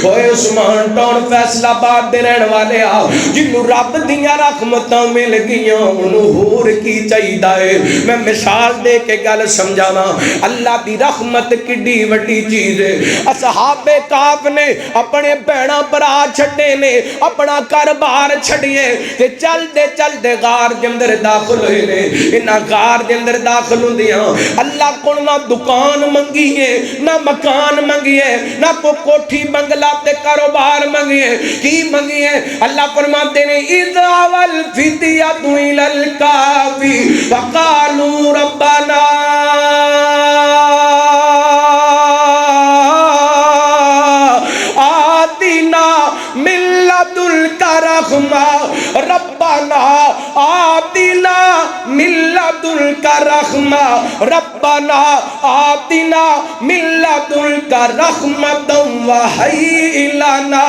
اوے عثمان town فیصلہ آباد دے رہن والے آ جنوں رب دیاں رحمتاں مل گئیاں انہوں ہور کی چاہیدا ہے میں مثال دے کے گل سمجھاواں اللہ دی رحمت کڈی وڈی چیز ہے اصحاب کہف نے اپنے بہنا برا چھڈے نے اپنا گھر بار چھڈیے تے چل دے غار دے اندر داخل ہوئے نے انہاں غار دے اندر داخل ہوندیاں اللہ کو نہ دکان منگیے نہ مکان منگیے نہ کوٹھی بنگلہ تے کاروبار منگیے کی منگیے اللہ فرماتے ہیں اذا والفتیۃ الی الکہف فقالوا ربنا آتنا من لدنک رحمہ ربنا آتنا من لدنک رحمہ ربنا آتنا من لدنک رحمۃ وہیئ لنا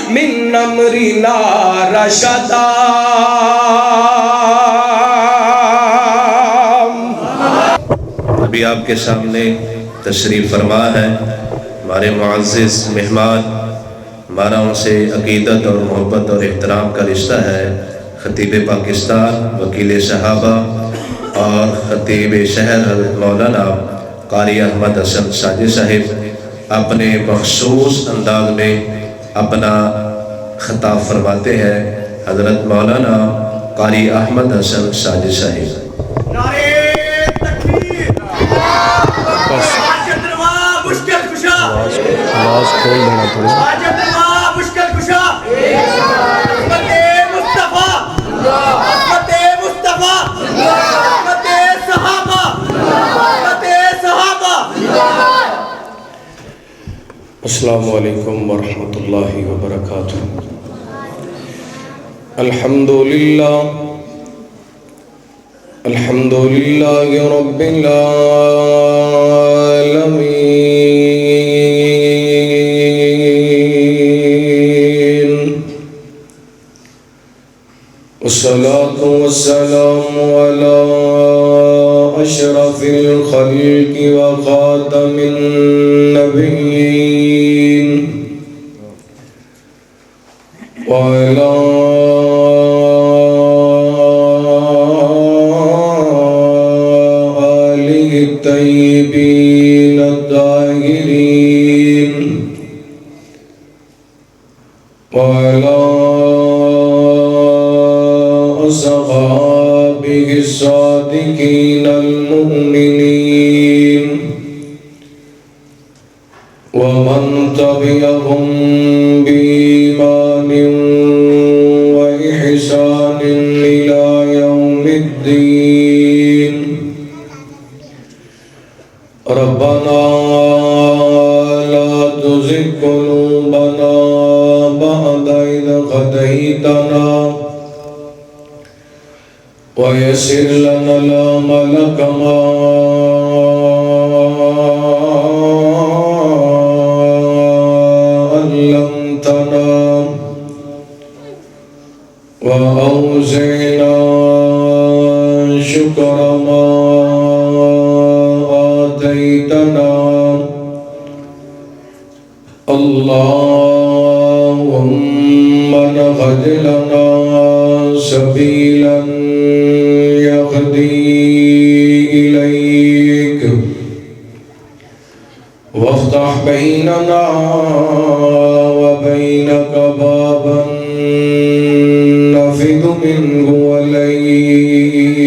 من امرنا رشدا ابھی آپ کے سامنے تشریف فرما ہے ہمارے معزز مہمان ہمارا ان سے عقیدت اور محبت اور احترام کا رشتہ ہے خطیب پاکستان وکیل صحابہ اور خطیب شہر حضرت مولانا قاری احمد حسن ساجد صاحب اپنے مخصوص انداز میں اپنا خطاب فرماتے ہیں حضرت مولانا قاری احمد حسن ساجد صاحب آواز کھول دینا تھوڑی مشکل کشا عظمت مصطفیٰ عظمت مصطفیٰ عظمت صحابہ عظمت صحابہ السلام علیکم ورحمۃ اللہ وبرکاتہ الحمدللہ رب العالمین والصلاة والسلام على أشرف الخلق وخاتم النبيين وعلى آله الطيبين الطاهرين وعلى أصحابه الصادقين المؤمنين ومن تبعهم بإيمان وإحسان إلى يوم الدين ربنا لا تزغ قلوبنا بعد إذ هديتنا ويسر لنا الأمر كما علمتنا وأوزعنا شكر ما آتيتنا اللهم نهد لنا سبيلا يهدي إليك وافتح بيننا وبينك بابا نفذ منه إليك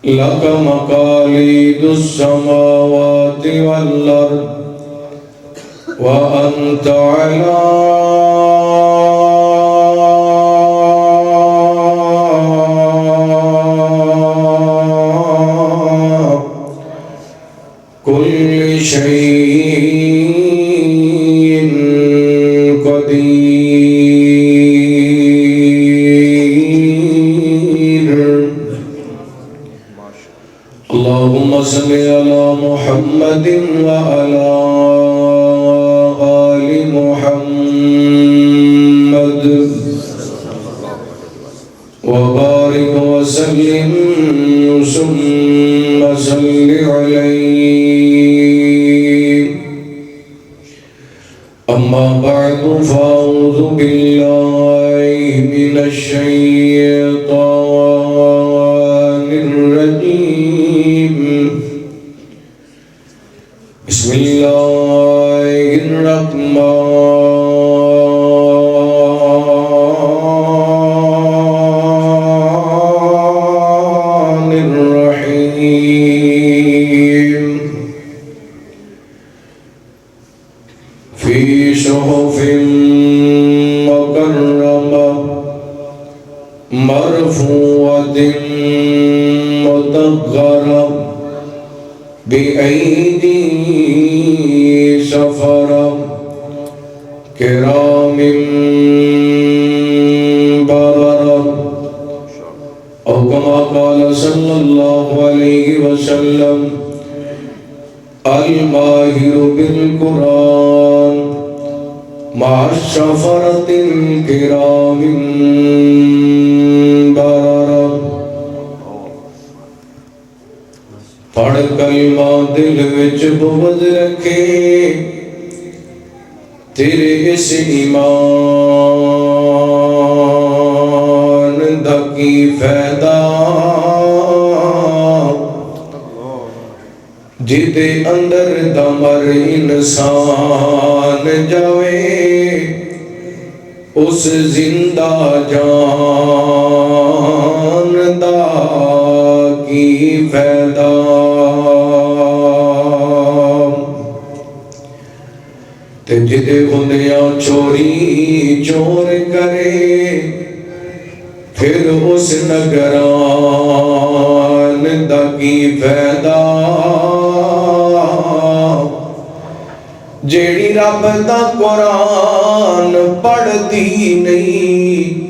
لك مقاليد السماوات والأرض وأنت على كل شيء قدير اللهم صل على محمد وعلى آل محمد وبارك وسلم ثم صل عليه أما بعد فأعوذ بالله من الشيطان الرجيم بسم الله الرحمن الرحيم في صحف مكرمة مرفوعة مطهرة بأيدي سفرة كرام بررة أو كما قال صلى الله عليه وسلم الماهر بالقرآن مع السفرة الكرام بررة پڑھ کلمہ دل وچ بغض رکھے تیرے اس ایمان دا کی فائدہ جدے اندر دمر انسان جاوے اس زندہ جان دا کی فائدہ تے جدے گندیاں چوری چور کرے پھر اس نگران دا کی فائدہ جیڑی رب دا قرآن پڑھ دی نہیں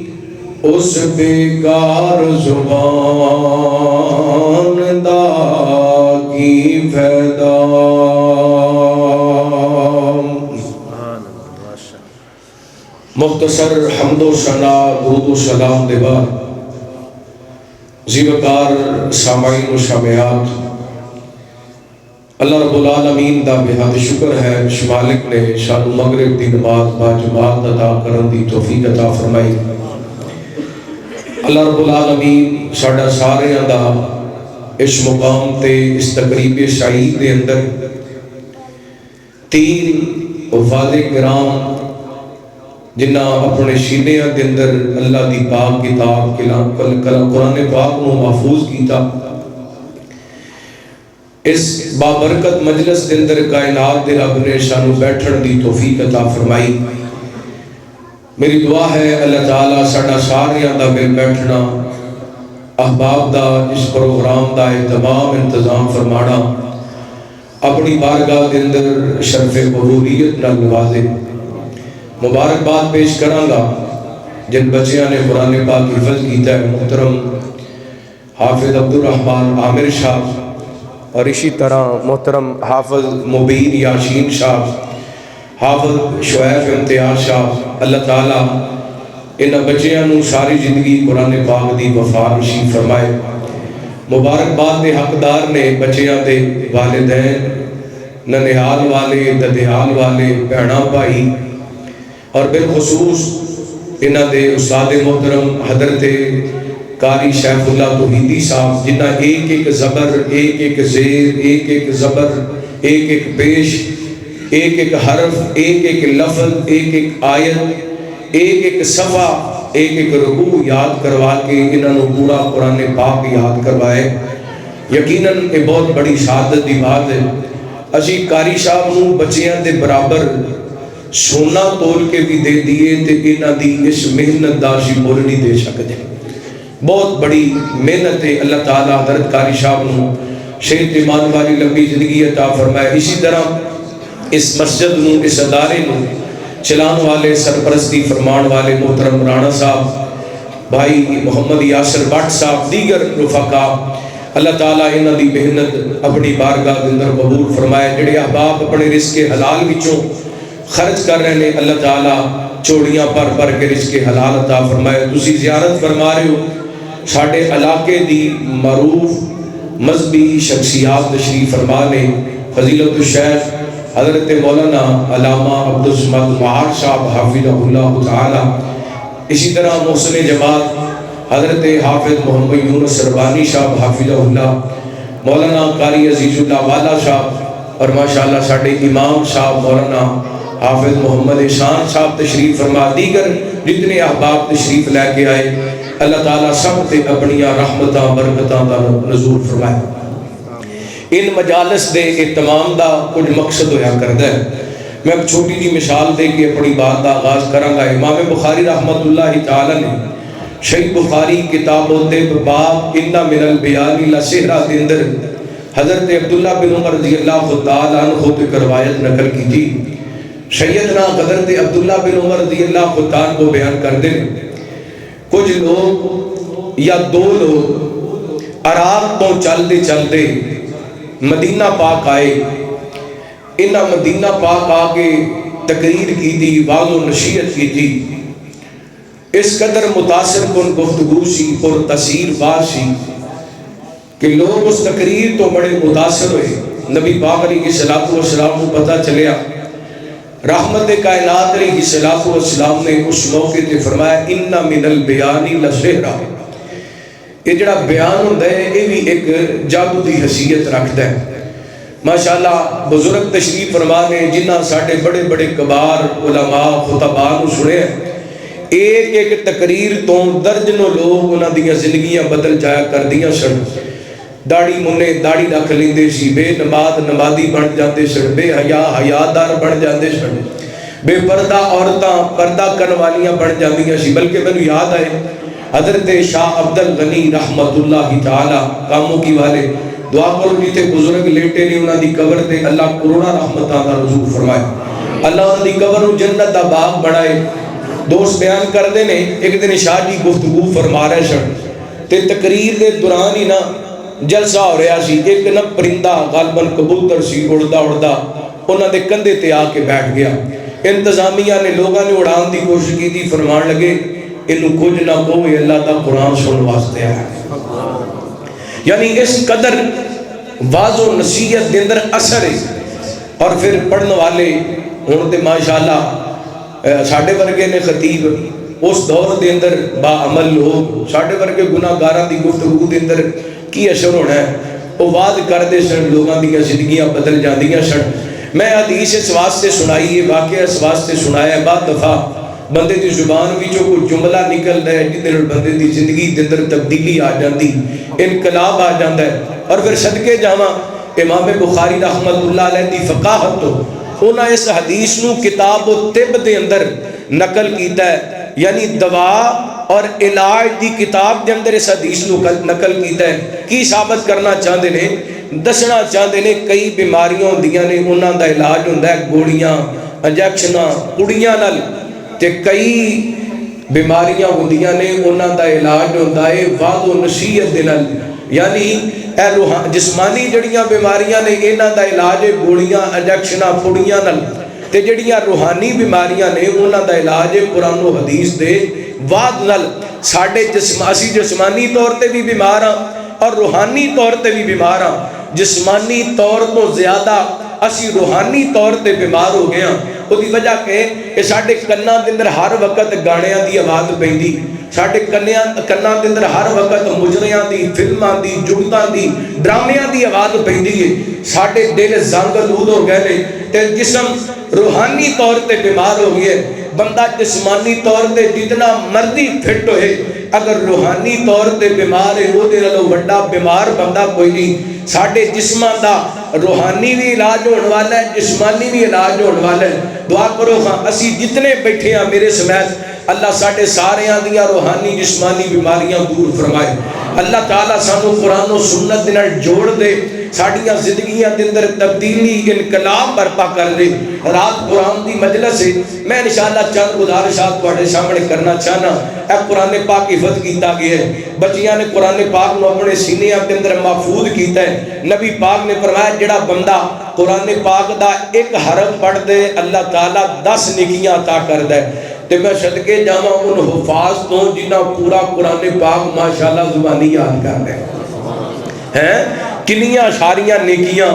اس بیکار زبان دا کی فائدہ مختصر حمد و ثنا درود و سلام دے بعد زیبکار سامعین و سامعات اللہ رب العالمین دا بہت شکر ہے مالک نے شان مغرب دی نماز با جماعت ادا کرن دی توفیق عطا فرمائی اللہ رب العالمین ساڈا سارے دا اس مقام تے اس تقریب شہید دے اندر 3 وفاد کرام جنہ اپنے سینیاں دے اندر اللہ دی پاک کتاب قرآن پاک نو محفوظ کیتا اس بابرکت مجلس دے اندر کائنات دے رب نے شانو بیٹھن دی توفیق عطا فرمائی میری دعا ہے اللہ تعالیٰ ساڈا ساریاں دا مل بیٹھنا احباب دا اس پروگرام دا تمام انتظام فرمانا اپنی بارگاہ دے اندر شرف قبولیت نال نوازے مبارکباد پیش کرانگا جن بچیاں نے قرآن پاک حفظ کیتا ہے محترم حافظ عبدالرحمن عامر شاہ اور اسی طرح محترم حافظ مبین یاشین شاہ حافظ شعیب امتیاز شاہ اللہ تعالیٰ انہاں بچیاں نو ساری زندگی قرآن پاک دی وفا نصیب فرمائے مبارکباد دے حقدار نے بچیاں دے والدین ننہال والے ددہال والے بہناں بھائی اور بالخصوص انہاں دے استاد محترم حضرت قاری شیخ اللہ توحیدی صاحب جنہ ایک ایک زبر ایک ایک زیر ایک ایک زبر ایک ایک پیش ایک ایک حرف ایک ایک لفظ ایک ایک آیت ایک ایک صفحہ ایک ایک رکوع یاد کروا کے انہوں نے پورا قرآن پاک یاد کروائے یقیناً یہ بہت بڑی شہادت دی بات ہے اسی قاری صاحب نو بچیاں دے برابر سونا تول کے بھی دے دیے تے انہاں دی اس محنت دا اسی مول نہیں دے سکتے بہت بڑی محنت ہے اللہ تعالیٰ حضرت قاری صاحب نو صحت ایمان والی لمبی زندگی عطا فرمائے اسی طرح اس مسجد نو اس ادارے نو چلان والے سرپرستی فرمان والے محترم رانا صاحب بھائی محمد یاسر بٹ صاحب دیگر رفقا اللہ تعالیٰ انہاں دی محنت اپنی بارگاہ دے اندر قبول فرمائے جڑے احباب اپنے رزق حلال وچوں خرچ کر رہے ہیں اللہ تعالیٰ چوڑیاں پر پر کے رزق حلال عطا فرمائے تسی زیارت فرما رہے ہو ساڑھے علاقے دی معروف مذہبی شخصیات تشریف فرما نے فضیلت الشیخ حضرت مولانا علامہ عبدالصمد معار صاحب حافظہ اللہ تعالی، اسی طرح محسن جماعت حضرت حافظ محمد یونس ربانی صاحب حافظہ اللہ، مولانا قاری عزیز اللہ والا صاحب، اور ماشاءاللہ ساڈے امام صاحب مولانا حافظ محمد احسان صاحب تشریف فرما، دیگر جتنے احباب تشریف لے کے آئے، اللہ تعالیٰ سب تے اپنی رحمتاں برکتاں دا نزول فرمائے۔ ان مجالس دے اہتمام دا کچھ مقصد ہویا کردا ہے۔ میں ایک چھوٹی جی مثال دے کے اپنی بات دا آغاز کراں گا۔ امام بخاری رحمت اللہ تعالی نے صحیح بخاری کتاب الطب باب ان من البیان لسحرا دے اندر حضرت عبداللہ بن عمر رضی اللہ تعالی عنہ تو ایک روایت نقل کی تھی۔ سیدنا حضرت عبداللہ بن عمر رضی اللہ تعالی کو بیان کر دیں، کچھ لوگ یا دو لوگ عراق تو چلتے چلتے مدینہ پاک آئے، انہاں مدینہ پاک آگے تقریر کی تھی، واعظ و نصیحت کی تھی، اس قدر متاثر کن گفتگو سی، پر تاثیر باز سی کہ لوگ اس تقریر تو بڑے متاثر ہوئے۔ نبی پاک علیہ الصلوۃ والسلام کو پتہ چلیا، رحمت کائنات علیہ الصلوۃ والسلام نے اس موقع تے فرمایا ان من البیان لسحرا، یہ جڑا بیان ہوتا ہے یہ بھی ایک جادو دی حیثیت رکھتا ہے۔ ماشاءاللہ بزرگ تشریف فرما نے جنہ ساڈے بڑے بڑے کبار علماء خطباء نو سنے ہیں، ایک ایک تقریر تو درجنوں لوگ انہاں دیاں زندگیاں بدل جایا کر دیاں سن۔ داڑھی مننے داڑھی رکھ لیندے سی، بے نماز نمازی بن جاندے سن، بے حیا حیادار بن جاندے سن، بے پردہ عورتاں پردہ کرن والیاں بن جاندیاں سی۔ بلکہ مینوں یاد آئے حضرت شاہ عبد الغنی رحمت اللہ تعالی کاموں کی والے، دعا کرو جیتے بزرگ لیٹے نے انہاں دی قبر تے اللہ کروڑا رحمتاں دا نزول فرمائے، اللہ انہاں دی قبر نو جنت دا باغ بنائے۔ دوست بیان کردے نے ایک دن شاہ جی گفتگو فرما رہے سن تے تقریر دے دوران ہی نا جلسہ ہو رہا سی، ایک نا پرندہ غالباً کبوتر سی اڑدا اڑدا انہاں دے کندھے تے آ کے بیٹھ گیا۔ انتظامیہ نے لوگاں نے اڑان دی کوشش کی تھی، فرمان لگے انہوں کچھ نہ کوئی اللہ دا قرآن سن واسطے ہے۔ یعنی اس قدر واضح و نصیحت دے اندر اثر ہے۔ اور پھر پڑھنے والے ہوتے ماشاءاللہ ساڑھے ورگے نے خطیب اس دور دے اندر با عمل لوگ، ساڑھے ورگے گناہ گاراں دی گفتگو دے اندر کی اثر ہونا ہے، وہ وعد کر دے سن، لوگاں دیاں زندگیاں بدل جاندیاں سن۔ میں حدیث اس واسطے سنائی ہے، واقعہ اس واسطے سنایا ہے، بعد دفعہ بندے دی زبان وچوں کوئی جملہ نکلدا ہے جدے نال بندے دی زندگی دے اندر تبدیلی آ جاندی، انقلاب آ جاندا ہے۔ اور پھر صدقے جاواں امام بخاری رحمت اللہ علیہ دی فقاہت تو انہاں اس حدیث نو کتاب الطب دے اندر نقل کیتا ہے، یعنی دوا اور علاج دی کتاب دے اندر اس حدیث نو نقل کیتا ہے۔ کی ثابت کرنا چاہندے نے، دسنا چاہندے نے کئی بیماریاں ہوندیاں نے انہاں دا علاج ہوندا ہے گولیاں انجیکشناں کڑیاں نال، تے کئی بیماریاں ہوندیاں نے انہاں دا علاج ہوندا ہے وعظ و نصیحت دے نال۔ یعنی اے جسمانی جڑیاں بیماریاں نے انہاں دا علاج ہے گولیاں انجیکشناں کڑیاں نال، تے جڑیاں روحانی بیماریاں نے انہاں دا علاج ہے قرآن و حدیث دے وعد نال۔ ساڈے اسی جسمانی طور تے بھی بیمار ہاں اور روحانی طور تے بھی بیمار ہاں۔ جسمانی طور تو زیادہ اسی روحانی طور تے بیمار ہو گئے ہیں۔ وہ دی وجہ کہ ساڈے کناں دے اندر ہر وقت گانیاں دی آواز پیندی، ساڈے کناں دے اندر ہر وقت مجریاں دی، فلماں دی، جگتاں دی، ڈرامیاں دی آواز پیندی ہے۔ ساڈے دل زنگ آلود ہو گئے نے تے جسم روحانی طور تے بیمار ہو گئے۔ بندہ جسمانی طور تے جتنا مرضی فٹ ہوئے، اگر روحانی طور تے بیمار ہے وہ دے نالوں وڈا بیمار بندہ کوئی نہیں۔ ساڈے جسماں دا روحانی بھی علاج ہونے والا ہے، جسمانی بھی علاج ہونے والا ہے۔ دعا کرو ہاں اسی جتنے بیٹھے ہیں میرے سمیت اللہ ساڈے سارے دیاں روحانی جسمانی بیماریاں دور فرمائے۔ اللہ تعالیٰ سانو قرآن و سنت دے نال جوڑ دے، ساڈیاں زندگیاں دے اندر تبدیلی انقلاب برپا کر دے۔ رات قرآن دی مجلس ہے، میں انشاءاللہ چند گزارشات تواڈے سامنے کرنا چاہنا۔ اے قرآن پاک حفظ کیتا گیا ہے، بچیاں نے قرآن پاک نو اپنے سینیاں دے اندر محفوظ کیتا ہے۔ نبی پاک نے فرمایا جڑا بندہ قرآن پاک دا ایک حرف پڑھ دے اللہ تعالیٰ 10 نیکیاں عطا کردا ہے۔ تے میں صدقے جاواں ان حفاظ تو جنہاں پورا قرآن پاک ماشاءاللہ زبانی یاد کر لے ہیں۔ کنیاں ساریاں نیکیاں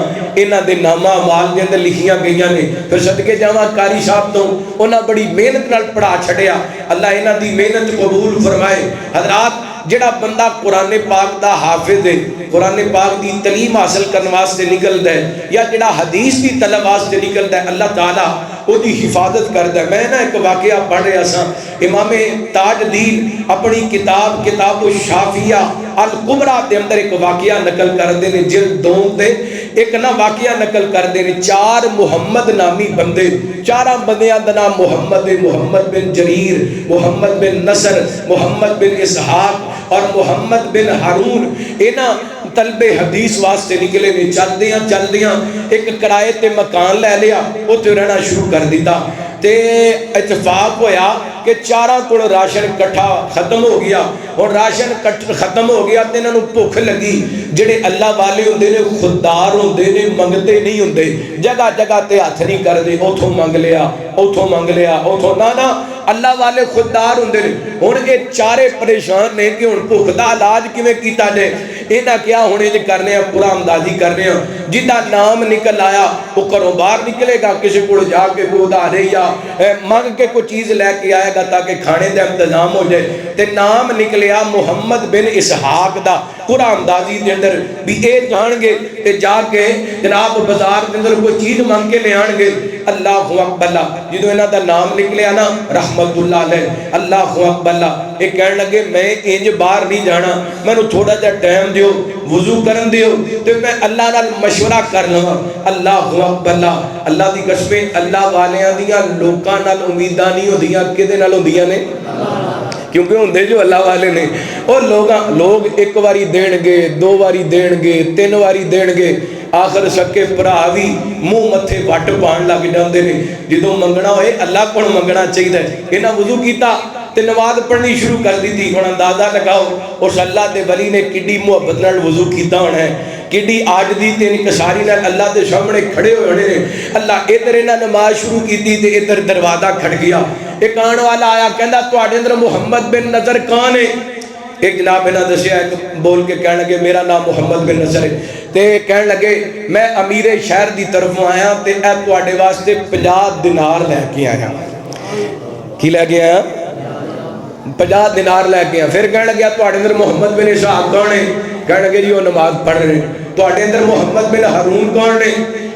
انہاں دے نامہ اعمال دے اندر لکھیاں گئیاں نے. پھر صدقے جاواں قاری صاحب تو انہاں بڑی محنت نال پڑھا چھڑیا. اللہ انہاں دی محنت قبول فرمائے. حضرات جڑا بندہ قرآن پاک دا حافظ ہے, قرآن پاک دی تعلیم حاصل کرنے واسطے نکلدا ہے یا جڑا حدیث دی طلب واسطے نکلدا ہے, اللہ تعالیٰ او دی حفاظت کردا ہے. میں ایک واقعہ پڑھ رہا سا, امام تاج الدین اپنی کتاب الشافیہ الکبریٰ دے اندر ایک واقعہ نقل کردے نے, جلد 2 تے ایک نا واقعہ نقل کردے نے. 4 محمد نامی بندے, 4 بندیاں دا نام محمد ہے, محمد بن جریر, محمد بن نصر, محمد بن اسحاق اور محمد بن ہارون. اینا طلب حدیث واسطے نکلے نے. چلدیاں ایک کرائے تے مکان لے لیا, اوتھے رہنا شروع کر دیتا. تے اتفاق ہویا کہ 4 کو راشن کٹھا ختم ہو گیا. اور راشن ختم ہو گیا تے انہاں نوں بھوک لگی. جڑے اللہ والے ہوندے نے خوددار ہوندے نے, منگتے نہیں ہوندے, جگہ جگہ تے ہاتھ نہیں کردے, اوتھوں منگ لیا, اوتھوں منگ لیا, اوتھوں نا اللہ والے خوددار ہوندے نے. ہن اے چارے پریشان نے کہ ہن بھوک دا علاج کیویں کیتا جائے. انہاں کیا ہن اے کرنے ہیں, پورا اندازی کرنے ہیں, جدا نام نکل آیا وہ گھروں باہر نکلے گا, کسی کو جا کے ادھارے یا منگ کے کوئی چیز لے کے آئے گا تاکہ کھانے دا انتظام ہو جائے. تے نام نکلیا محمد بن اسحاق دا. پورا اندازی دے اندر بھی اے جان گے تے جا کے جناب بازار دے اندر کوئی چیز منگ کے لے آن گے. اللہ اکبر, جدو انہاں دا نام نکلیا نا رحمت اللہ علیہ, اللہ اکبر, اے کہن لگے میں انج باہر نہیں جانا, مینوں تھوڑا جا ٹائم دیو, وضو کرن دیو تے میں اللہ نال مشورہ کر لواں. اللہ اکبر, اللہ دی قسمیں اللہ والیاں دیاں لوکاں نال امیداں نہیں ہوندیاں, کدے نال ہوندیاں نے, کیونکہ ہوندے جو اللہ والے نے. اور لوگ ایک واری دین گے, 2 واری دین گے, 3 واری دین گے, آخر سکے بھرا بھی منہ متھے وٹ پان لگ جاندے نے. جدوں منگنا ہوئے اللہ کو منگنا چاہیے. انہاں وضو کیتا تے نماز پڑھنی شروع کر دی تھی. ہن اندازہ لگاؤ اس اللہ دے ولی نے کڈی محبت نال وضو کیتا ہونا ہے, کڈی عاجزی تے انکساری نال اللہ دے سامنے کھڑے ہوئے ہونے نے. اللہ ادھر انہاں نماز شروع کیتی تے ادھر دروازہ کھڑ گیا. ایک آن والا آیا, کہندا تواڈے اندر محمد بن نصر کون ہے؟ ایک جناب انہاں دسیا, بول کے کہن لگے میرا نام محمد بن نصر ہے. تے کہن لگے میں امیر شہر دی طرفوں آیا تے اے تواڈے واسطے 50 دینار لے کے آیا. کی لے کے آیا؟ 50 دینار لے کے آیا. پھر کہن لگا تواڈے اندر محمد بن اسحاق کون ہے؟ کہن لگے جی وہ نماز پڑھ رہے. تواڈے اندر محمد بن ہارون کون نے؟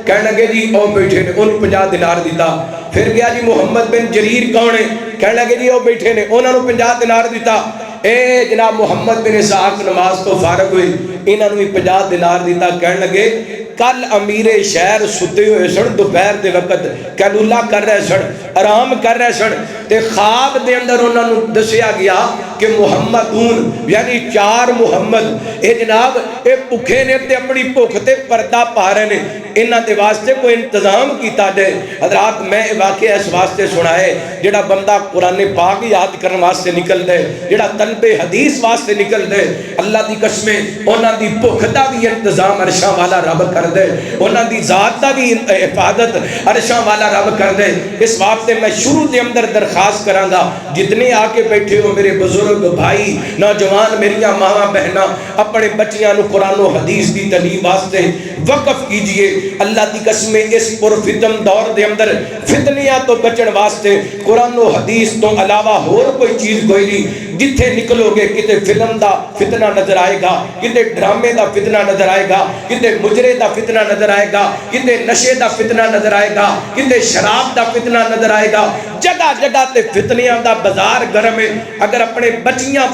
کہن لگے جی او بیٹھے نے, انہوں 50 دینار دیتا. پھر گیا جی محمد بن جریر کون ہے؟ کہن لگے جی او بیٹھے نے, انہوں نے 50 دینار دیتا. اے جناب محمد بن اسحاق نماز تو فارغ ہوئی, انہوں نے 50 دینار دیتا. کہن لگے کل امیر شہر ستے ہوئے سن, دوپہر دے وقت کیلولا کر رہے سن, آرام کر رہے سن, تے خواب دے اندر انہوں نے دسیا گیا کہ محمدون یعنی 4 محمد اے جناب اے بھوکے نے تے اپنی بھوک تے پردہ پا رہے نے, انہاں دے واسطے کوئی انتظام کیتا جائے. حضرات میں واقعہ اس واسطے سنا ہے, جڑا بندہ قرآن پاک یاد کرنے واسطے نکل دے, جڑا طلب حدیث واسطے نکل دے, اللہ دی قسمیں انہاں دی بھوک دا بھی انتظام عرشاں والا رب کر دے, انہاں دی ذات دا بھی حفاظت عرشاں والا رب کر دے. اس واسطے میں شروع دے اندر درخواست کراں گا, جتنے آ کے بیٹھے ہو میرے بزرگ بھائی, نوجوان, میریاں ماواں بہناں, اپنے بچیاں نو قرآن و حدیث دی تعلیم واسطے وقف کیجئے. اللہ دی قسمیں اس پرفتن دور دے اندر فتنیاں تو بچن واسطے قرآن و حدیث تو علاوہ اور کوئی چیز کوئی نہیں. جتھے نکلو گے کتے فلم دا فتنہ نظر آئے گا, کتے ڈرامے دا فتنہ نظر آئے گا, کتے مجرے دا فتنہ نظر آئے گا, کتے نشے دا فتنہ نظر آئے گا, کتے شراب دا فتنہ نظر آئے گا. جگہ جگہ تے فتنیاں دا بازار گرم ہے. اگر اپنے بچیاں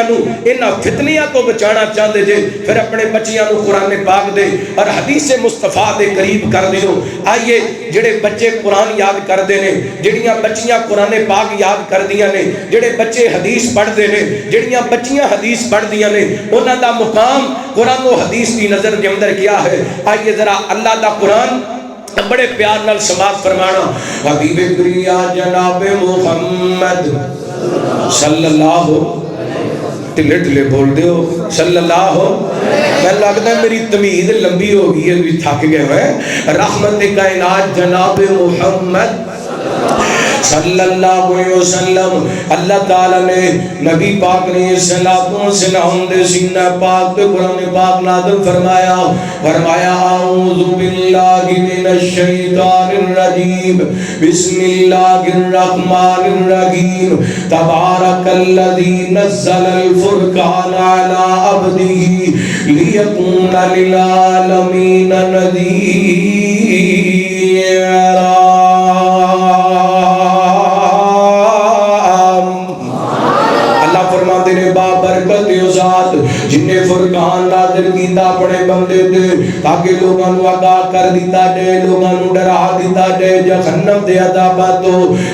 نو انہاں فتنیاں تو بچانا چاہتے جے, پھر اپنے بچیاں نو قرآن پاک دے اور حدیث مصطفیٰ دے قریب کر دیو. آئیے جڑے بچے قرآن یاد کر دے نے, جڑیاں بچیاں قرآن پاک یاد کر دیا نے, جڑے بچے حدیث پڑھ دے نے, جڑیاں بچیاں حدیث پڑھ دیا نے, انہاں دا مقام قرآن و حدیث کی نظر دے اندر کیا ہے. آئیے ذرا اللہ دا قرآن بڑے پیار نال سماعت فرمانا. حبیب کریا جناب محمد صلی اللہ ٹلے ٹلے بول دیو صلی اللہ. میں لگتا ہے میری تمید لمبی ہو گئی ہے, بھی تھک گئے ہیں. رحمت کائنات جناب محمد صلی اللہ علیہ وسلم اللہ تعالیٰ نے نبی پاک نے سلام دے سینہ پاک تے قرآن پاک نازل فرمایا اعوذ باللہ من الشیطان الرجیم بسم اللہ الرحمن الرحیم تبارک الذی نزل الفرقان علی عبدہ لیکون للعالمین نذیرا۔ اللہ فرماتے نے بابرکت ذات جن نے فرقان نازل کیتا اپنے بندے تے تاکہ لوگاں نو آگاہ کر دیتا جائے، لوگاں نو ڈرا دیتا جائے جہنم دے عذابات تو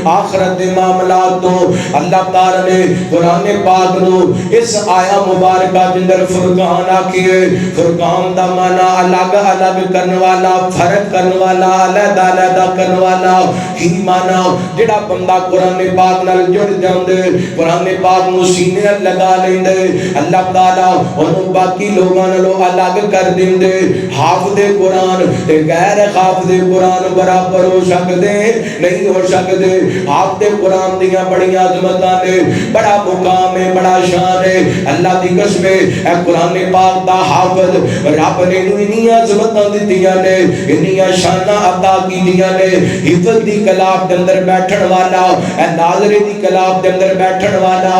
آخرت دے معاملات تو۔ اللہ تعالی نے قرآن پاک نو اس آیا مبارکہ جندر فرقان آکھیے، فرقان دا معنی الگ الگ کرنے والا، فرق کرنے والا، علیحدہ علیحدہ کرنے والا ہی معنی۔ جڑا بندہ قرآن پاک نال جڑ جاندے، قرآن پاک نو سینے لگا لیندے، اللہ تعالیٰ انہوں باقی لوگاں نالو الگ کر دیندے۔ حافظ قرآن تے غیر حافظ قرآن برابر ہو سکدے نہیں ہو سکدے۔ حافظ قرآن دیاں بڑی عظمتاں نے، بڑا مقام ہے، بڑا شان ہے۔ اللہ دی قسم ہے اے قرآن پاک دا حافظ رب نے انہی عظمتاں دتیاں نے، انہی شاناں عطا کیتیاں نے۔ حفظ دی کلام دے اندر بیٹھن والا، اے ناظرے دی کلام دے اندر بیٹھن والا،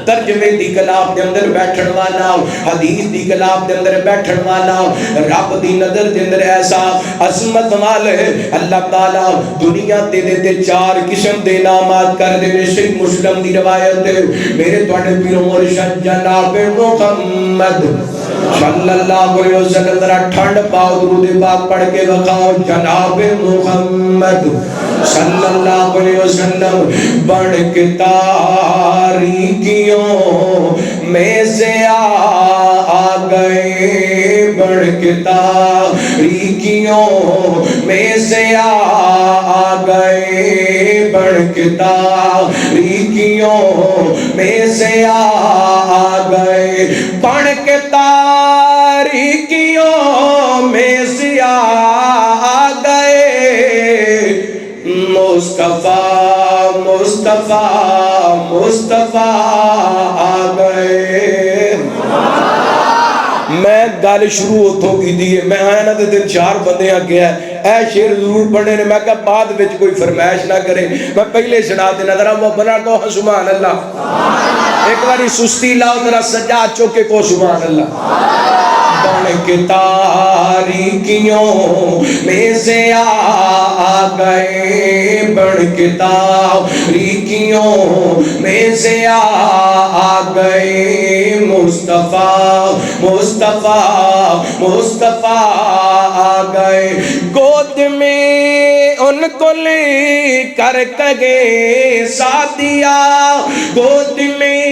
ترجمے دی کلام دے اندر بیٹھن والا، حدیث دی کلام دے اندر بیٹھن والا، رب دی نظر دے اندر ایسا عظمت والے اللہ تعالیٰ دنیا تے دے تے 4 قسم دے نامات کر دے۔ صحیح مسلم دی روایت ہے، میرے تواڈے پیر و مرشد جناب محمد صلی اللہ علیہ وسلم ذرا ٹھنڈ پاؤ، درود پاک پڑھ کے بخاؤ، جناب محمد صلی اللہ علیہ وسلم بڑھ کے تاریکیوں میں سے آ گئے، بڑھ کے تاریکیوں میں سے آ گئے، بڑھ کے تاریکیوں میں سے آ گئے، بڑھ کے تاریکیوں میں سے آ گئے، مصطفیٰ مصطفیٰ مصطفیٰ آ گئے۔ میں گل شروع اتھوں کی دیئے، میں آیا نا دن 4 بندے آگے ہیں، اے شیر ضرور پڑھنے نے، میں کہا بعد وچ کوئی فرمائش نہ کرے، میں پہلے سنا دینا ذرا وہ بنا کو سبحان اللہ، ایک باری سستی لاؤ ذرا سجاد چوکے کو سبحان اللہ۔ بڑھ کے تاریکیوں میں سے آ گئے، بڑھ کے تاریکیوں میں سے آ گئے، مصطفیٰ مصطفیٰ مصطفیٰ آ گئے، گود میں ان کو لے کر کگے ساتھیا، گود میں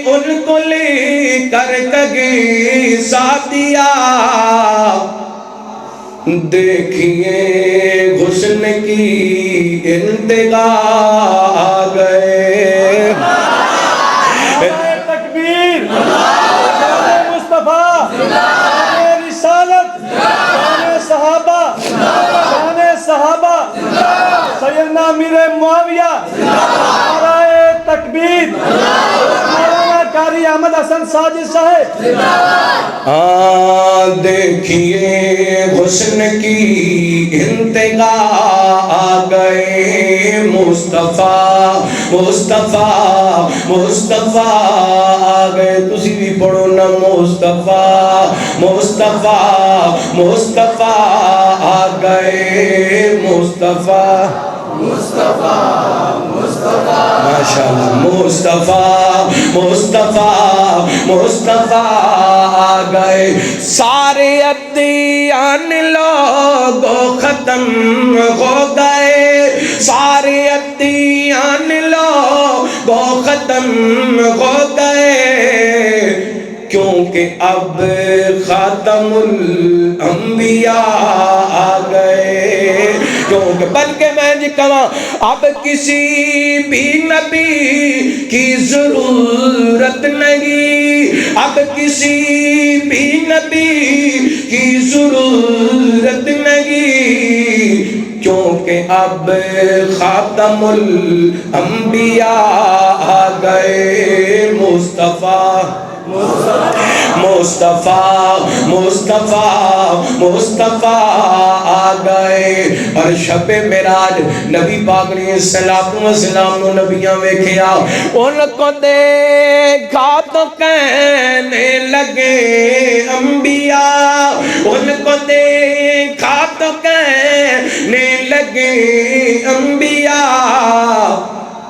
ان کو لے کر کگے ساتھیا، دیکھیے حسن کی انتہا آ گئے۔ تکبیر، مصطفیٰ، رسالت، شان صحابہ، شان صحابہ، سیدنا امیر معاویہ، نعرہ تکبیر، مولانا قاری احمد حسن ساجد صاحب۔ دیکھیے حسن کی انتہا آ گئے، مصطفیٰ مصطفیٰ مصطفیٰ آ گئے، تسی بھی پڑھو نا، مصطفیٰ مصطفیٰ مصطفیٰ آ گئے، مصطفیٰ مصطفیٰ مصطفیٰ ماشاءاللہ، مصطفیٰ مصطفیٰ مصطفیٰ آ گئے، سارے ادیان لوگوں ختم ہو گئے، سارے ادیان لوگوں ختم ہو گئے، کیونکہ اب خاتم الانبیاء آ گئے، کیونکہ بلکہ بلکہ میں جی کہاں اب کسی بھی نبی کی ضرورت نہیں، اب کسی بھی نبی کی ضرورت نہیں، کیونکہ اب خاتم الانبیاء آ گئے مصطفیٰ مصطفیٰ مصطفیٰ مصطفیٰ آ گئے۔ اور شب معراج نبی پاک علیہ السلام نو نبیاں ویکھیا، ان کو دیکھا تو کہنے لگے انبیاء، ان کو دیکھا تو کہنے لگے انبیاء،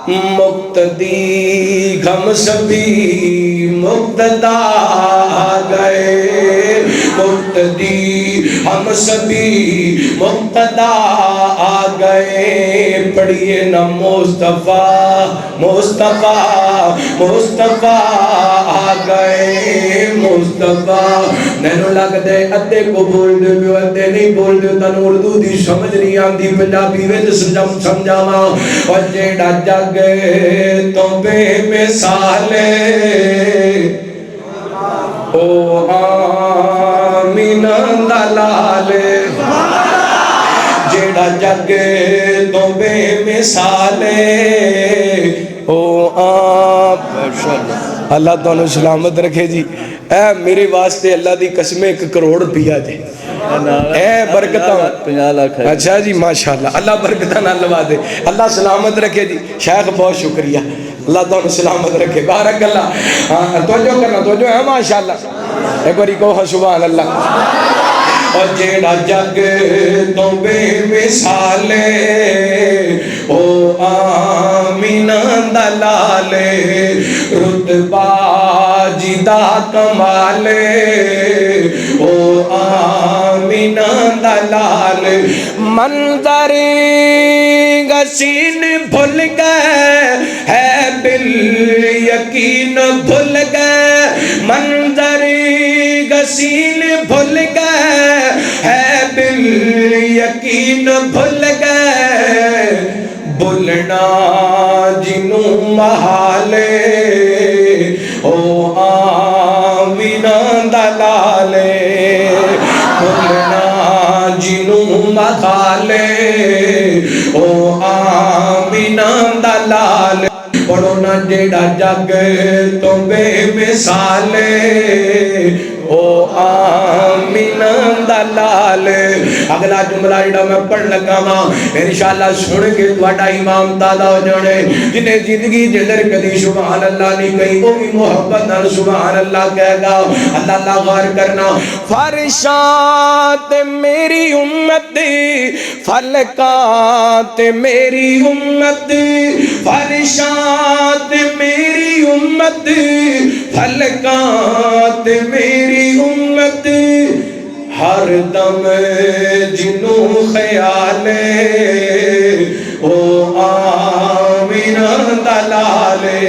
مقتدی ہم سبھی مقتدا آ گئے، مقتدی ہم سبھی مقتدا آ گئے۔ پڑھیے نا مصطفیٰ مصطفیٰ مصطفیٰ آ گئے مصطفیٰ۔ نینو لگ دے ادھے کو بول دے بیو ادھے نہیں بول دے، تنو اردو دی سمجھ نہیں آندی پنجابی وچ سمجھاواں۔ اور جیڑا جگ تو بے مثالے او آمینہ دلالے، جیڑا جگ تو بے مثالے او اللہ تانوں سلامت رکھے جی۔ اے میرے واسطے اللہ دی قسمیں 1 کروڑ روپیہ جی، اے برکتاں 50 لاکھ ہے۔ اچھا جی ماشاءاللہ، اللہ برکتاں نہ لوا دے، اللہ سلامت رکھے جی۔ شیخ بہت شکریہ، اللہ تعالیٰ سلامت رکھے، بارک اللہ۔ توجہ کرنا، توجہ ہے ماشاءاللہ، ایک باری کہو سبحان اللہ۔ اور جیڑا جگ تو بے مثالے او آمینہ دلالے، رتبہ جدا کمالے او آمینہ دلالے، منظر گسین بھول گئے ہے بالیقین بھول گئے، منظر گسین بھول گئے ہے بالیقین بھول گئے، بھولنا جنوں محالے او آمینہ دلالے، بھولنا جنوں محالے او آمینہ دلالے، پڑھو نا جیڑا جگ تو بے مثالے او آمینہ دلالے۔ اگلا جملہ جڑا میں پڑھ لگا ماں انشاءاللہ سن کے تواڈا امام تازہ ہو جانے، جنہیں زندگی جندر کدی سبحان اللہ نہیں کہی وہ بھی محبت نال سبحان اللہ کہے گا۔ اللہ اللہ غور کرنا، فرشات میری امت فلکات میری امت، فرشات میری امت فلکات میری امت، ہر دم جنوں خیالے او آمینہ دلالے،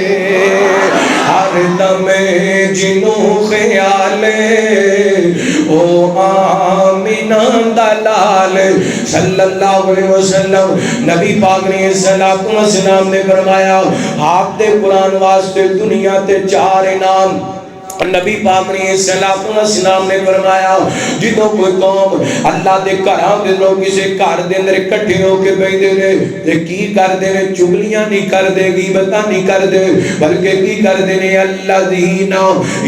ہر دم جنوں خیالے او آمینہ دلالے۔ صلی اللہ علیہ وسلم نبی پاک نے السلام نے فرمایا، آپ دے قرآن واسطے دنیا تے 4 انعام نبی پاک نے السلام نے فرمایا، جدوں کوئی قوم اللہ دے گھراں دے لوگ کسے گھر دے اندر اکٹھے ہو کے بیٹھے نے تے کی کردے نے؟ چگلیاں نہیں کردے، غیبتاں نہیں کردے، بلکہ کی کردے نے؟ الذین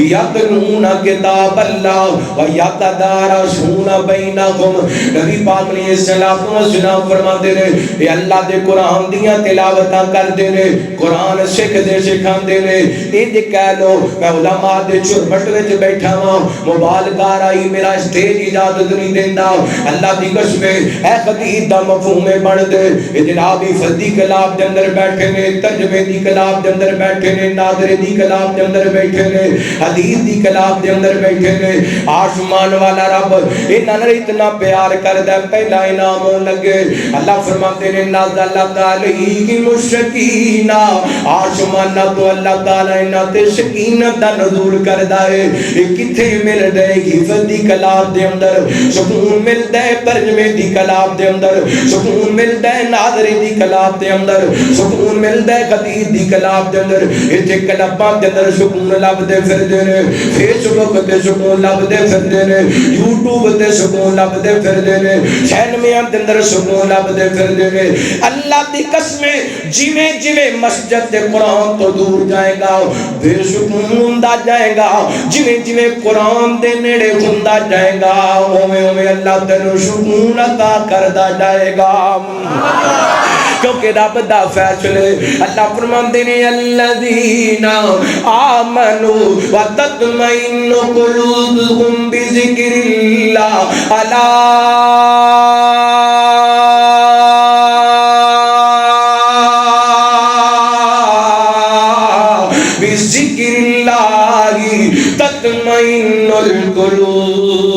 یتلون کتاب اللہ و یتدارسون بینہم۔ نبی پاک نے السلام فرماتے نے اے اللہ دے قرآن دیاں تلاوتاں کردے نے، قرآن سکھ دے سکھاندے نے۔ انج کہہ لو میں علماء دے چربٹ وچ بیٹھا ہاں، موبائل کار آئی میرا اسٹیج اجازت نہیں دیندا، اللہ دی قسم اے حدیث دا مفہوم بن دے۔ اے جناب فردی کلام دے اندر بیٹھے نے، ترجمے دی کلام دے اندر بیٹھے نے، ناظر دی کلام دے اندر بیٹھے نے، حدیث دی کلام دے اندر بیٹھے نے۔ آسمان والا رب انہاں نال اتنا پیار کردا ہے، پہلا انعام لگے اللہ فرماتے نے نازلت علیہم السکینہ، آسمان تو اللہ تعالی انہاں تے سکینت دا نزول کردا ہے کتھے مل رہے حفظ دی کلام دے اندر سکون ملدا ہے ترجمے دی کلام دے اندر سکون ملدا ہے ناظری دی کلام دے اندر سکون ملدا ہے خطیب دی کلام دے اندر ایتھے کلاماں دے اندر سکون لبدے پھردے نے فیس بک تے سکون لبدے پھردے نے یوٹیوب تے سکون لبدے پھردے نے سینمیاں دے اندر سکون لبدے پھردے نے اللہ دی قسم جویں جویں مسجد تے قرآن تو دور جائے گا بے سکون ہوندا جائے گا جویں جویں قرآن دے نیڑے ہوندا جائے گا اوویں اوویں اللہ تینوں سکون عطا کردا جائے گا کیونکہ رب دا فیصلے اللہ فرماندے نے الذین آمنوا وتطمئن قلوبهم بذکر اللہ الا بذکر اللہ تطمئن القلوب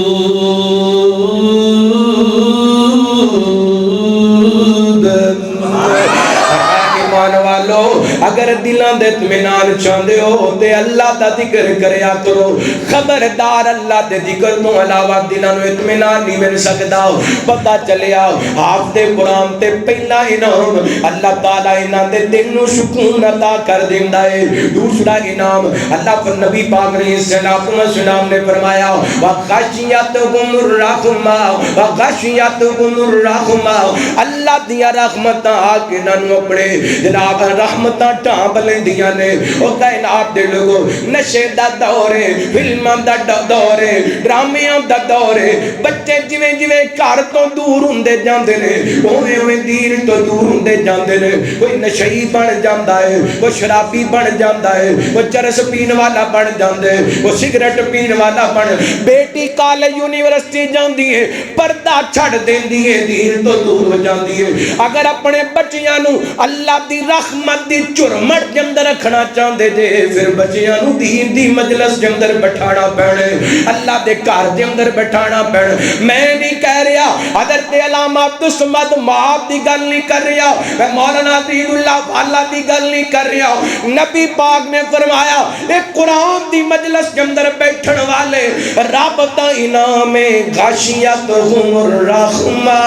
اگر دلان دے اطمینان چاندے ہو تے اللہ دا ذکر کریا کرو خبردار اللہ دے ذکر تو علاوہ دلان دے اطمینان نہیں مل سکدا پتہ چلیا حافظ قرآن تے پہلا انعام اللہ تعالیٰ انہاں دے دل نو سکون عطا کر دیندا ہے دوسرا انعام اللہ پر نبی پاک علیہ السلام نے فرمایا وغشیتہم الرحمہ وغشیتہم الرحمہ اللہ دیا رحمتاں آ کے انہاں اپنے جناب رحمتاں ٹانپ لیندیاں نے او کائنات دے لوگو نشے دا دور ہے فلماں دا دور ہے ڈرامیاں دا دور ہے بچے جویں جویں گھر تو دور ہوندے جاندے نے اوویں اوویں دین تو دور ہوندے جاندے نے کوئی نشئی بن جاندا ہے کوئی شرابی بن جاندا ہے کوئی چرس پین والا بن جاندا ہے کوئی سگریٹ پین والا بن بیٹی کالج یونیورسٹی جاندی ہے پردہ چھڑ دیندی ہے دین تو دور ہو جاندی ہے اگر اپنے بچیاں نو اللہ دی رحمت دی چرمٹ کے اندر رکھنا چاہندے جے پھر بچیاں نو دین دی مجلس کے اندر بٹھانا پینے اللہ دے گھر دے اندر بٹھانا پینے میں نہیں کہہ رہا حضرت علامہ عبدالصمد مہاب دی گل نہیں کر رہا میں مولانا عطیہ اللہ اللہ دی گل نہیں کر رہا نبی پاک نے فرمایا ایک قرآن دی مجلس کے اندر بیٹھن والے رب دا انعام غاشیتہم الرحمہ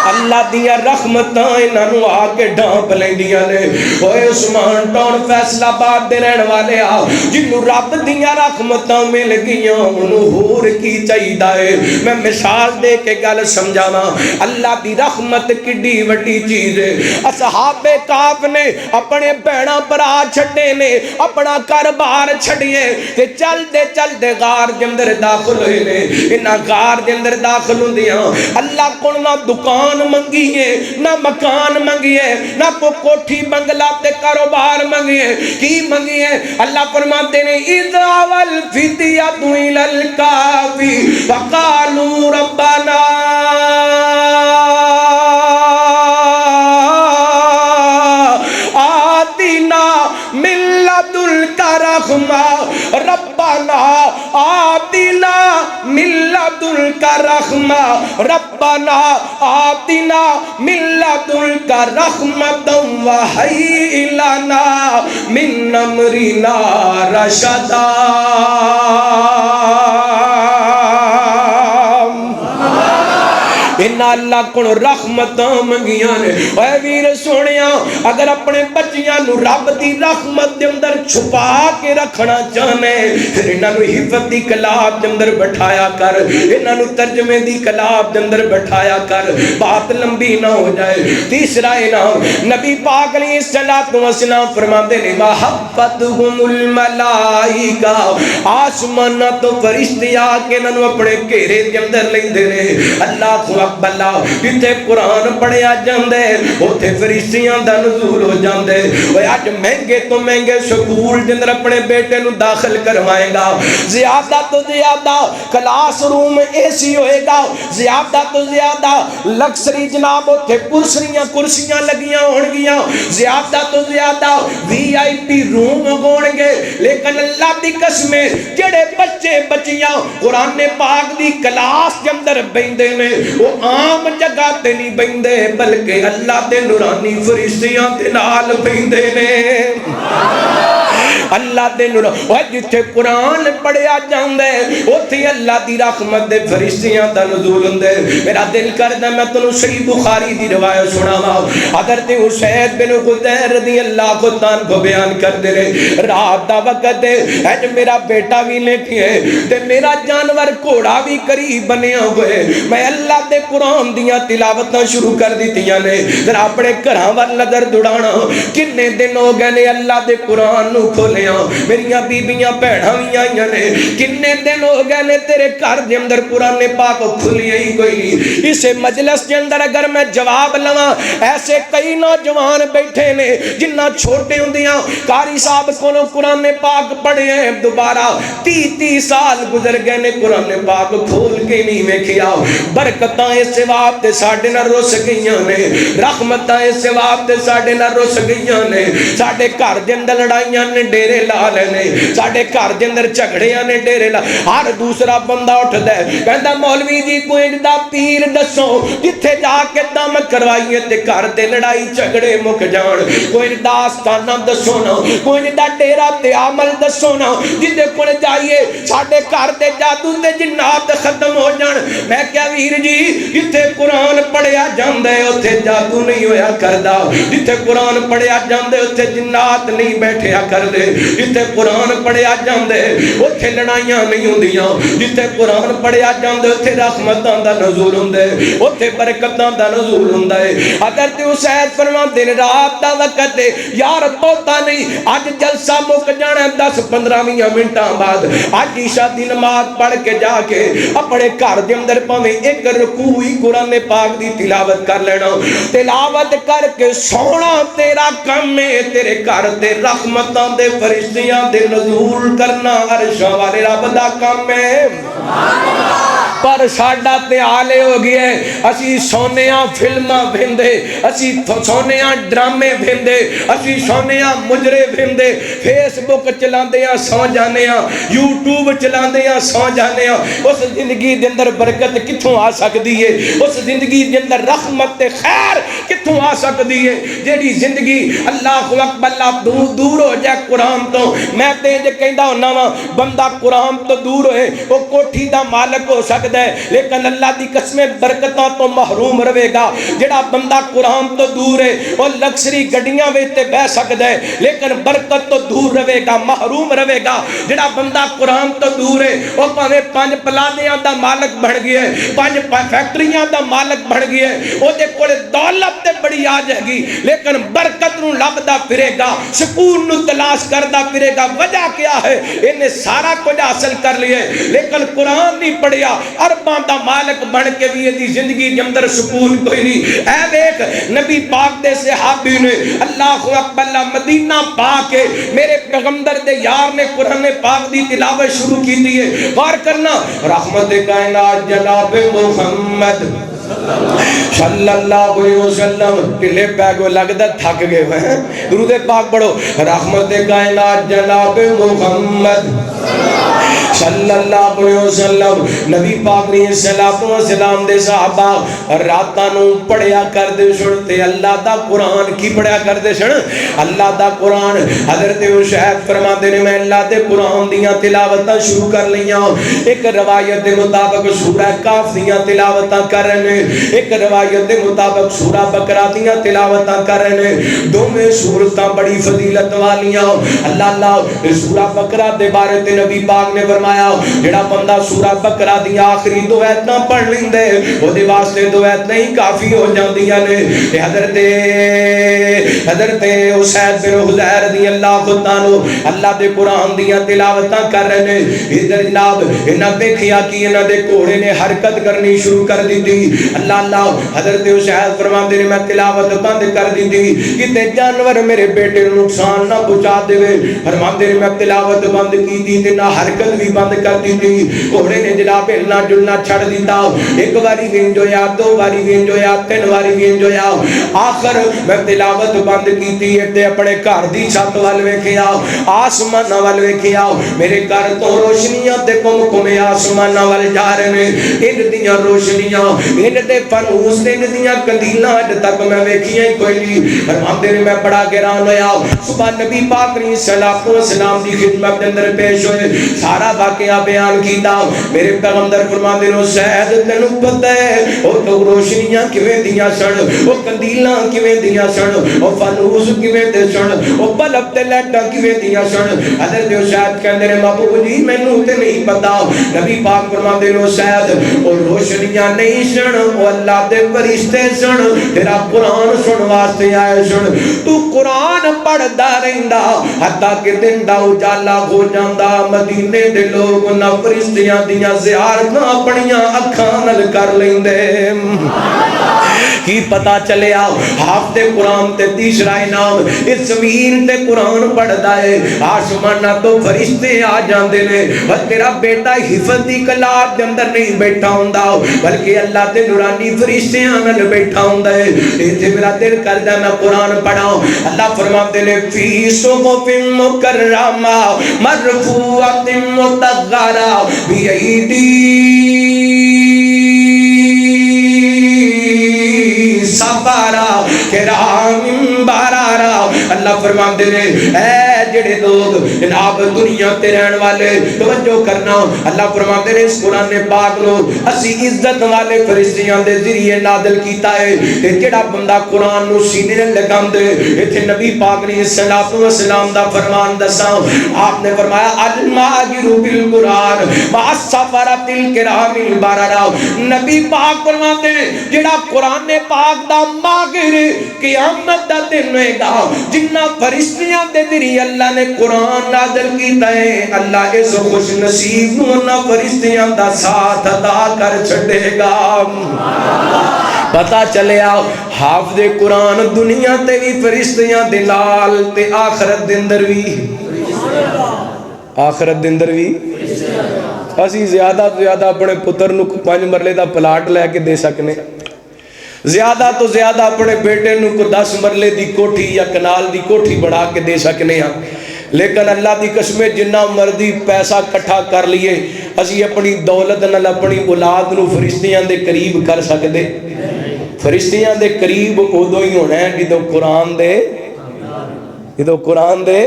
اللہ دیا رحمتاں انہاں نو آ کے ڈھانپ لیندیاں نے اوے عثمان ٹاؤن فیصلہ آباد دے رہن والے آ جنوں رب دیا رحمتاں مل گئیاں انہوں ہور کی چاہیدا ہے میں مثال دے کے گل سمجھاواں اللہ دی رحمت کڈی وڈی چیز ہے اصحاب کہف نے اپنے بہناں بھرا چھڈے نے اپنا گھر بار چھڈیے تے چل دے غار دے اندر داخل ہوئے نے انہاں غار دے اندر داخل ہوندیاں اللہ کول نہ دکان منگیے نہ مکان منگیے نہ کوٹھی بنگلہ تے کاروبار منگیے کی منگیے اللہ فرماتے نے اذا والفتیۃ الی الکهف وقالوا ربنا آتنا من لدنک رحمہ ربنا آتنا من لدنک رحمہ ربنا آتنا من لدنک رحمۃ وہیئ لنا من امرنا رشدا انہاں اللہ کو رحمتاں منگیاں نے اے ویر سونیاں اگر اپنے بچیاں نو رب دی رحمت دے اندر چھپا کے رکھنا چاہنے پھر انہاں نو حفظ دی کلام دے اندر بٹھایا کر انہاں نو ترجمے دی کلام دے اندر بٹھایا کر بات لمبی نہ ہو جائے تیسرا انعام نبی پاک علیہ السلام فرماتے نے محبتہم الملائکہ آسمان تو فرشتے آ کے انہاں نو اپنے گھیرے دے اندر لیندے نے اللہ کو بلا جتے قرآن پڑھیا جاندے اوتھے فرشتیاں دا نزول ہو جاندے اوے اج مہنگے تو مہنگے سکول جندر اپنے بیٹے نو داخل کروائے گا زیادہ تو زیادہ کلاس روم اے سی ہوئے گا زیادہ تو زیادہ لکسری جناب اوتھے کرسیاں لگیاں ہون گیاں زیادہ تو زیادہ وی آئی پی روم ہون گے لیکن اللہ دی قسم جڑے بچے بچیاں قرآن پاک دی کلاس کے اندر بیندے نے وہ عام جگہ تے نہیں بیندے بلکہ اللہ دے نورانی فرشتیاں دے نال بیندے نے اللہ دے نور او جتھے قرآن پڑھیا جاندے اوتھے اللہ دی رحمت دے فرشتیاں دا نزول ہوندے میرا دل کردا میں تانوں صحیح بخاری دی روایت سناواں حضرت حسین بن حذیر رضی اللہ تعالیٰ کو بیان کر دے رہے رات دا وقت ہے اج میرا بیٹا بھی لیٹی ہے تے میرا جانور گھوڑا بھی قریب بنیا ہوئے میں اللہ دے قرآن دیاں تلاوتاں شروع کر دیتیاں نے ذرا اپنے گھراں ول نظر دوڑانا کنے دن ہو گئے نے اللہ دے قرآن نو کھولیاں میریاں بیبیاں بہناں وی آئیاں نے کنے دن ہو گئے نے تیرے گھر دے اندر قرآن پاک کھلیا ہی کوئی نہیں اسے مجلس کے اندر اگر میں جواب لواں ایسے کئی نوجوان بیٹھے نے جنہ چھوٹے ہوندیاں قاری صاحب کولوں قرآن پاک پڑھے ہیں دوبارہ 30 سال گزر گئے نے قرآن پاک کھول کے نہیں ویکھیا برکتاں اس ثواب تے ساڈے نال رس گئیاں نے رحمتاں اس ثواب تے ساڈے نال رس گئیاں نے ساڈے گھر دے اندر لڑائیاں نے ڈیرے لا لے نے ساڈے گھر دے اندر جھگڑیاں نے ڈیرے لا ہر دوسرا بندہ اٹھدا ہے کہندا مولوی جی کوئی دا پیر دسو جتھے جا کے دم کروائیے تے گھر دے لڑائی جھگڑے مک جان کوئی دا آستانہ دسو نا کوئی دا ڈیرا تے عمل دسو نا جدے کول جائیے ساڈے گھر دے جادو تے جنات ختم ہو جان میں کیا ویر جی جتھے قرآن پڑھیا جاندا ہے اوتھے جادو نہیں ہویا کردا جتھے قرآن پڑھیا جاندا ہے اوتھے جنات نہیں بیٹھیا کردے جتھے قرآن پڑھیا جاندا ہے اوتھے لڑائیاں نہیں ہوندیاں جتھے قرآن پڑھیا جاندا ہے اوتھے رحمتاں دا نزول ہوندا ہے اوتھے برکتاں دا نزول ہوندا ہے حضرت حسین فرماندے نے رات دا وقت ہے یار بہتا نہیں اج جلسہ مک جانا 10-15 منٹاں بعد اج عشاء دی نماز پڑھ کے جا کے اپنے گھر دے اندر پاویں ایک رکوع ہی قرآن پاک دی تلاوت کر لینا تلاوت کر کے سونا تیرا کم ہے تیرے گھر تے رحمتاں دے فرشتیاں دے نزول کرنا عرشاں والے رب دا کم ہے پر ساڈا تے حالے ہو گیا ہے اسی سونیاں فلماں ویندے اسی سونیاں ڈرامے ویندے اسی سونیاں مجرے ویندے فیس بک چلاندے ہاں سو جانے ہاں یوٹیوب چلاندے ہاں سو جانے ہاں اس زندگی دے اندر برکت کتھوں آ سکدی ہے اس زندگی دے اندر رحمت تے خیر کتھوں آ سکدی ہے جیڑی زندگی اللہ اکبر اللہ دور ہو جائے قرآن تو میں تے جے کہندا ہوندا وا بندہ قرآن تو دور ہوئے وہ کوٹھی دا مالک ہو سکدا ہے لیکن اللہ دی قسمیں برکتاں تو محروم رہے گا جڑا بندہ قرآن تو دور ہے وہ لکسری گڈیاں وچ تے بیٹھ سکدا ہے لیکن برکت تو دور رہے گا محروم رہے گا جڑا بندہ قرآن تو دور ہے وہ پاویں 5 پلادیاں دا مالک بن گیا ہے 5 فیکٹریاں دا مالک بن گیا ہے او دے کول دولت تے بڑی آ جائے گی لیکن برکت نو لبدا پھرے گا سکون نو تلاش کردا پھرے گا وجہ کیا ہے انہیں سارا کچھ حاصل کر لیا ہے لیکن قرآن نہیں پڑھیا ارباں دا مالک بن کے بھی یہ زندگی کے اندر سکون کوئی نہیں اے دیکھ نبی پاک دے صحابی نے اللہ اکبر مدینہ پاک کے میرے پیغمبر دے یار نے قرآن پاک دی تلاوت شروع کی دی ہے غور کرنا رحمت کائنات جناب محمد صلی اللہ علیہ وسلم ٹلے پیگو لگتا تھک گئے ہیں درود پاک پڑھو رحمت کائنات جناب محمد صلی اللہ علیہ وسلم نبی پاک نے سلام دے صحابہ راتاں نو پڑھیا کر دے سنتے اللہ دا قرآن کی پڑھیا کر دے سن اللہ دا قرآن حضرت شہد فرما دے نے میں اللہ دے قرآن دیاں تلاوتاں شروع کر لیاں ایک روایت دے مطابق سورہ کاف دیاں تلاوتاں کر رہے ہیں ایک روایت دے مطابق سورہ بقرہ دیاں تلاوتاں کر رہے ہیں دونوں سورتاں بڑی فضیلت والیاں اللہ سورہ بقرہ دے بارے تے نبی پاک نے فرمایا جڑا بندہ سورہ بقرہ دی آخری دو ایتاں پڑھ لیندے او دے واسطے دو ایت نہیں کافی ہو جاندیاں نے حضرت اسید بن حضیر رضی اللہ عنہ اللہ دے قرآن دیاں تلاوتاں کر رہے ہیں ادھر جناب انہاں دیکھیا کہ انہاں دے گھوڑے نے حرکت کرنی شروع کر دی تھی اللہ حضرت اسید فرماندے نے میں تلاوت بند کر دی تھی کہ جانور میرے بیٹے نوں نقصان نہ پہنچا دے فرماندے نے میں تلاوت بند کی تھی تے نہ حرکت بھی بند کر دی تھی گھوڑے نے جناب ہلنا جلنا چھڑ دیتا ایک باری وینج ہویا دو باری وینج ہویا تین باری وینج ہویا آخر میں تلاوت بند کی تھی تے اپنے گھر دی چھت وال ویکھیا آسمان وال ویکھیا میرے گھر تو روشنیاں تے کم کم آسمان وال جا رہے ہیں ان دیاں روشنیاں ان دے تے فانوس دے دیاں کندیلاں اج تک میں ویکھیاں ہی کوئی نہیں. فرماندے نے میں بڑا حیران ہویا. صبح نبی پاک علیہ الصلوۃ والسلام دی خدمت دے اندر پیش ہوئے, سارا واقعہ بیان کیتا. میرے پیغمبر فرماندے نے شاید تینوں پتہ ہے او تو روشنیاں کیویں دیاں سن, او کندیلاں کیویں دیاں سن, او فانوس کیویں دے سن, او بلب تے لائٹاں کیویں دیاں سن. حضرت شاید کہندے نے محبوب جی مینوں تے نہیں پتہ. نبی پاک فرماندے نے شاید او روشنیاں نہیں سن, او اللہ دے فرشتے سن, تیرا قرآن سن واسطے آئے سن. تو قرآن پڑھدا رہندا حتیٰ کہ دن دا اجالا ہو جاندا, مدینے دے لوگ نہ فرشتیاں دیاں زیارتاں اپنیاں اکھاں نال کر لیندے. کی پتا چلیا حافظ قرآن تے تیسرا انعام, اس زمین تے قرآن پڑھدا ہے آسماناں تو فرشتے آ جاندے نے. اور تیرا بیٹا حفظ دی کلاب دے اندر نہیں بیٹھا ہوندا بلکہ اللہ تے نورانی فرشتیاں نال بیٹھا ہوندا ہے. تے میرا دل کردا میں قرآن پڑھاں. اللہ فرماتے نے فی صحف مکرمہ مرفوعۃ مطہرہ بایدی سفارا کرام بارارا. اللہ فرماتے نے اے جڑے لوگ جناب دنیا تے رہن والے توجہ کرنا, اللہ فرماتے نے اس قرآن پاک لو اسی عزت والے فرشتیاں دے ذریعے نازل کیتا ہے. تے جڑا بندہ قرآن نو سینے تے لگاندے, ایتھے نبی پاک علیہ الصلوۃ والسلام دا فرمان دساں. آپ نے فرمایا الماجر بالقرآن مع السفرۃ الکرام البررہ. نبی پاک فرماتے ہیں جڑا قرآن پاک دا ماہر قیامت دا دن ہوئے گا جنہ فرشتیاں دے ذریعے اللہ نے قرآن نازل کیتا ہے, اللہ اس خوش نصیب نو انہاں فرشتیاں دا ساتھ عطا کر چھڑے گا. پتا چلیا حافظ قرآن دنیا تے بھی فرشتیاں دے نال تے آخرت دے اندر بھی, آخرت دے اندر بھی. اسی زیادہ تو زیادہ اپنے پتر نو 5 مرلے دا پلاٹ لے کے دے سکنے, زیادہ تو زیادہ اپنے بیٹے نو کو 10 مرلے دی کوٹھی یا کنال دی کوٹھی بڑھا کے دے سکنے ہیں. لیکن اللہ دی قسمیں جنہ مردی پیسہ کٹھا کر لیے اسی اپنی دولت نال اپنی اولاد نو فرشتیاں دے قریب کر سکتے. فرشتیاں دے قریب ادو ہی ہونا ہے جدو قرآن دے, جدو قرآن دے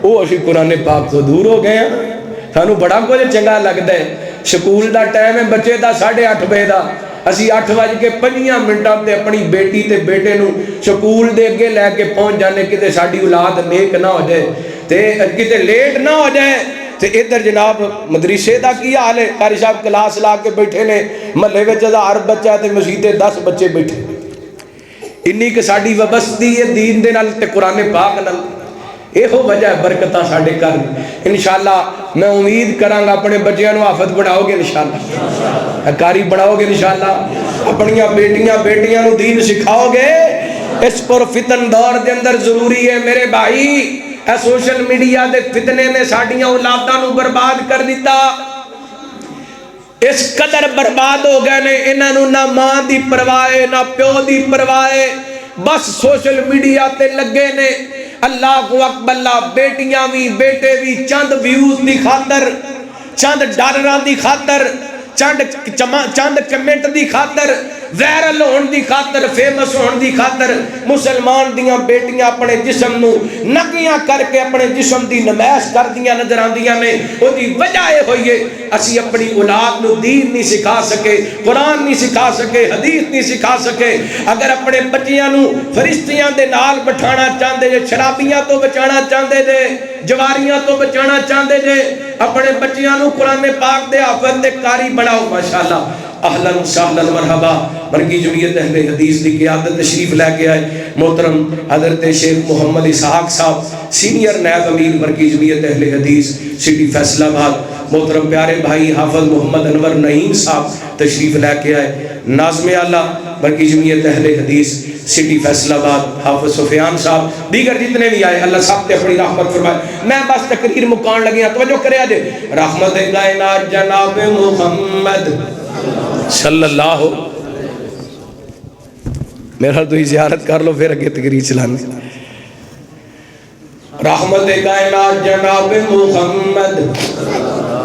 وہ اسی قرآن پاک تو دور ہو گئے ہیں. سانو بڑا کچھ چنگا لگتا ہے, سکول دا ٹائم ہے بچے دا 8:30 بجے دا, اسی 8:05 تے اپنی بیٹی تے بیٹے نو سکول دے اگے لے کے پہنچ جانے کتے ساڈی اولاد نیک نہ ہو جائے تے کتے لیٹ نہ ہو جائے. تے ادھر جناب مدرسے دا کی حال ہے, قاری صاحب کلاس لا کے بیٹھے نے, محلے وچ 1000 بچہ تے مسجد 10 بچے بیٹھے. انی کہ ساڈی وابستگی ہے دین دے نال تے قرآن پاک نال. یہ وجہ ہے برکتہ ساڈے گھر. انشاءاللہ میں امید کراں گا اپنے بچیاں نو حافظ بناؤ گے انشاءاللہ, قاری بناؤ گے انشاءاللہ, اپنیاں بیٹیاں نو دین سکھاؤ گے. اس پر فتن دور دے اندر ضروری ہے میرے بھائی. اے سوشل میڈیا دے فتنے نے ساڈیاں اولاداں نو برباد کر دیتا. اس قدر برباد ہو گئے نے, انہاں نو نہ ماں دی پرواہ ہے نہ پیو دی پرواہ ہے, بس سوشل میڈیا تے لگے نے. اللہ اکبر, اللہ بیٹیاں بھی بیٹے بھی چند ویوز دی خاطر, چند ڈالراں دی خاطر, چند کمنٹ دی خاطر, وائرل ہون دی خاطر, فیمس ہون دی خاطر مسلمان دیاں بیٹیاں اپنے جسم نو ننگیاں کر کے اپنے جسم دی نمائش کر دیاں نظر آندیاں نے. او دی وجہ یہ ہوئی ہے اسی اپنی اولاد نو دین نہیں سکھا سکے, قرآن نہیں سکھا سکے, حدیث نہیں سکھا سکے. اگر اپنے بچیاں نو فرشتیاں دے نال بٹھانا چاہندے جے, شرابیاں تو بچانا چاہندے جے, جواریاں تو بچانا چاہندے جے, اپنے بچیاں نو قرآن پاک دے حافظ تے قاری بناؤ. ماشاءاللہ اہلاً سہلاً مرحبا. مرکی جمعیت اہل حدیث دی قیادت تشریف لے کے آئے محترم حضرت شیخ محمد اسحاق صاحب سینئر نائب امیر مرکی جمعیت اہل حدیث سٹی فیصل آباد. محترم پیارے بھائی حافظ محمد انور نعیم صاحب تشریف لے کے آئے. ناظم اعلیٰ مرکی جمعیت اہل حدیث سٹی فیصل آباد حافظ سفیان صاحب, دیگر جتنے بھی آئے اللہ سب تے اپنی رحمت فرمائے. میں بس تقریر مکان لگیا, توجہ کرے آجے. رحمت کائنات جناب محمد صلی اللہ ہو, میرا تو ہی زیارت کر لو پھر اگے تقریر چلانے. رحمت کائنات جناب محمد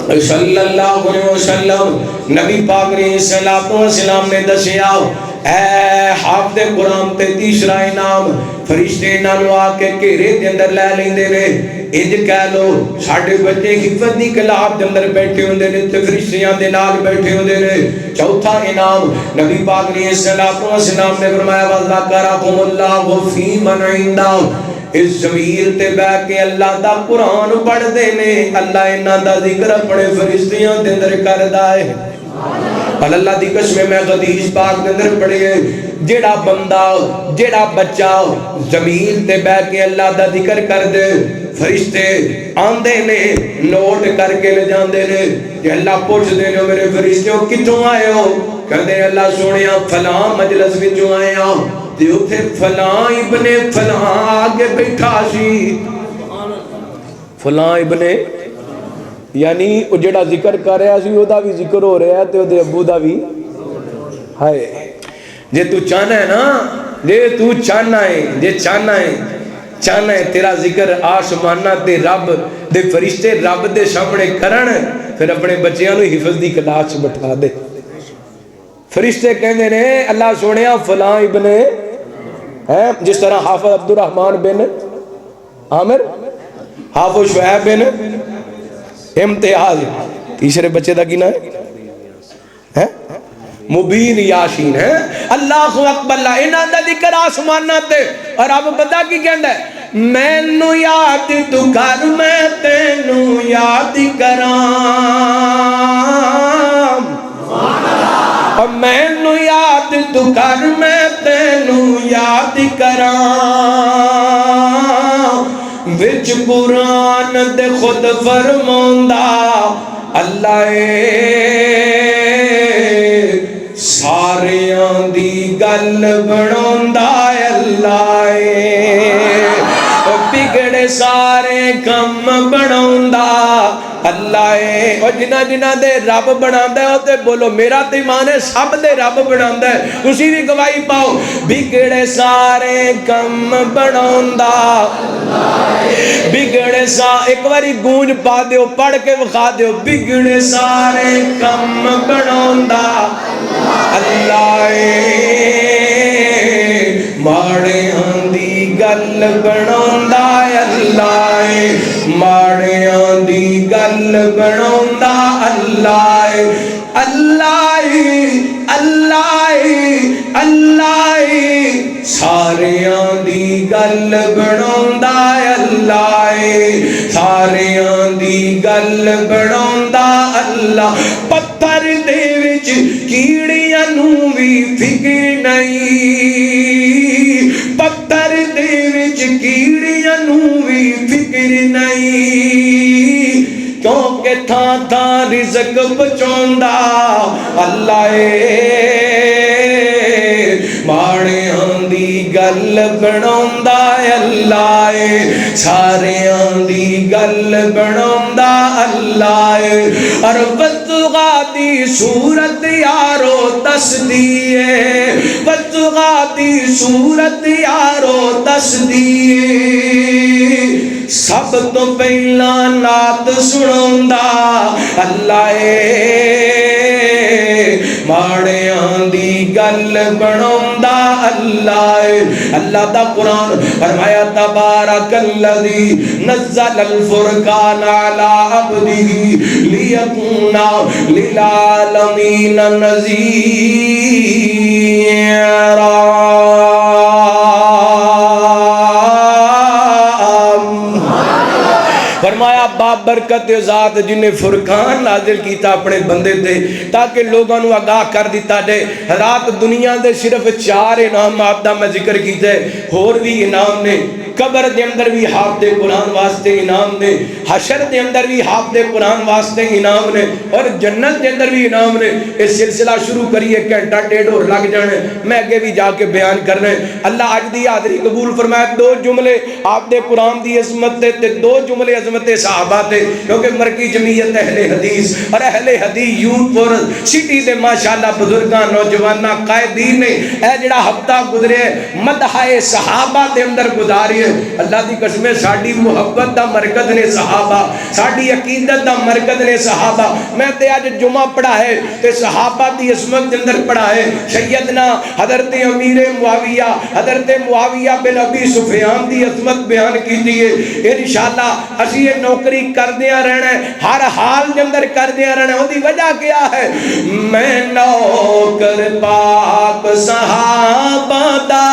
صلی اللہ علیہ وسلم نبی پاک علیہ السلام نے دسیا اے حافظ قرآن تے تیسرا انعام فرشتے نالو آ کے گھیرے دے اندر لے لیندے نے انج کہہ لو ساڈے بچے حفظ دی کلاب دے اندر بیٹھے ہوندے نے تے فرشتیاں دے نال بیٹھے ہوندے نے چوتھا انعام نبی پاک علیہ السلام نے فرمایا وذکرکم اللہ فی من عنده اس زمین تے بیٹھ کے اللہ دا قرآن پڑھ دے نے اللہ انہاں دا ذکر اپنے فرشتیاں دے اندر کردا ہے اللہ دی قسم میں حدیث پاک دے اندر پڑھے جیڑا بندہ جیڑا بچہ زمین تے بیٹھ کے اللہ دا ذکر کر دے فرشتے آندے نے نوٹ کر کے لے جاندے نے کہ اللہ پوچھ دے نے میرے فرشتوں کتوں آئے ہو کہندے اللہ سونیا فلاں مجلس وچوں آئے ہاں تے اوتھے فلاں ابن فلاں آگے بیٹھا سی فلاں ابن یعنی وہ جڑا ذکر کر رہا سی اودا بھی ذکر ہو رہا ہے تے اودے ابو دا بھی ہائے جے تو چاہنا ہے نا جے تو چاہنا ہے تیرا ذکر آسمانہ تے رب دے فرشتے رب دے سامنے کرن پھر اپنے بچیاں نو حفظ دی کلاس بٹھا دے فرشتے کہندے نے اللہ سونیا فلاں ابن ہے جس طرح حافظ عبد الرحمن بن عامر حافظ شعیب بن امتیاز تیسرے بچے دا کی نا ہے مبین یاشین ہے اللہ اکبر اللہ انہاں دا ذکر آسمانہ تے اور اب پتہ کی کہندا ہے مینوں یاد تو کر میں تینوں یاد کراں اور مینوں یاد تو کر میں تینوں یاد کراں وچ قرآن دے خود فرماوندا اللہ ساریاں دی گل بناوندا اللہ بگڑے سارے کم بناوندا اللہ اور جنہ جنہ دے رب بناوندا ہے تے بولو میرا تے ایمان ہے سب دے رب بناوندا ہے اسی دی گواہی پاؤ بگڑے سارے کم بناوندا بگڑے سا ایک باری گونج پا دیو پڑھ کے وکھا دیو بگڑے سارے کم بناوندا اللہ ماڑیاں دی گل بناوندا اللہ ماڑیاں دی گل بناوندا اللہ اللہ اللہ اللہ ساریاں دی گل بناوندا اللہ ساریاں دی گل بناوندا اللہ پتھر دے وچ کیڑیاں نوں وی فکر نہیں پتھر دے وچ کیڑیاں نوں وی فکر نہیں کیونکہ تھاں تھاں رزق بچاوندا اللہ ماڑیاں دی گل بناوندا اللہ ساریاں دی گل بناوندا اللہ اور بزغا دی صورت یارو تسدی ہے بزغا دی صورت یارو تسدی سب تو پہلا نعت سناوندا اللہ ماڑیاں دی گل بناوندا اللہ اللہ دا قرآن فرمایا تبارک الذی نزل الفرقان علی عبدہ لیکون للعالمین نذیرا فرمایا باب برکت ذات جن نے فرقان نازل کیتا اپنے بندے دے تاکہ لوگوں نو آگاہ کر دیتا دے رات دنیا دے صرف 4 انعام آپ دا میں ذکر کیتا ہے اور بھی انعام نے قبر دے اندر بھی حافظ قرآن واسطے انعام نے حشر دے اندر بھی حافظ قرآن واسطے انعام نے اور جنت دے اندر بھی انعام نے اس سلسلہ شروع کریے گھنٹہ ڈیڑھ اور لگ جانے میں آگے بھی جا کے بیان کرنے اللہ آج دی حاضری قبول فرمائے 2 جملے حافظ قرآن دی عظمت تے 2 جملے عظمت صحابہ تے کیونکہ مرکی جمعیت اہل حدیث اور اہل حدیث یوتھ فورس سٹی دے ماشاءاللہ بزرگاں نوجواناں قائدین نے اے جڑا ہفتہ گزرے مدحائے صحابہ دے اندر گزاری ہے اللہ دی قسم ساڈی محبت دا مرکز نے صحابہ، ساڈی عقیدت دا مرکز نے صحابہ. میں تے اج جمعہ پڑھا ہے تے صحابہ دی عظمت دے اندر پڑھا ہے. سیدنا حضرت امیر معاویہ، حضرت معاویہ بن ابی سفیان دی عظمت بیان کیتی ہے. انشاءاللہ اسی یہ نوکری کردیاں رہنا ہے، ہر حال دے اندر کردیاں رہنا ہے. اودی وجہ کیا ہے؟ میں نوکر پاک صحابہ دا،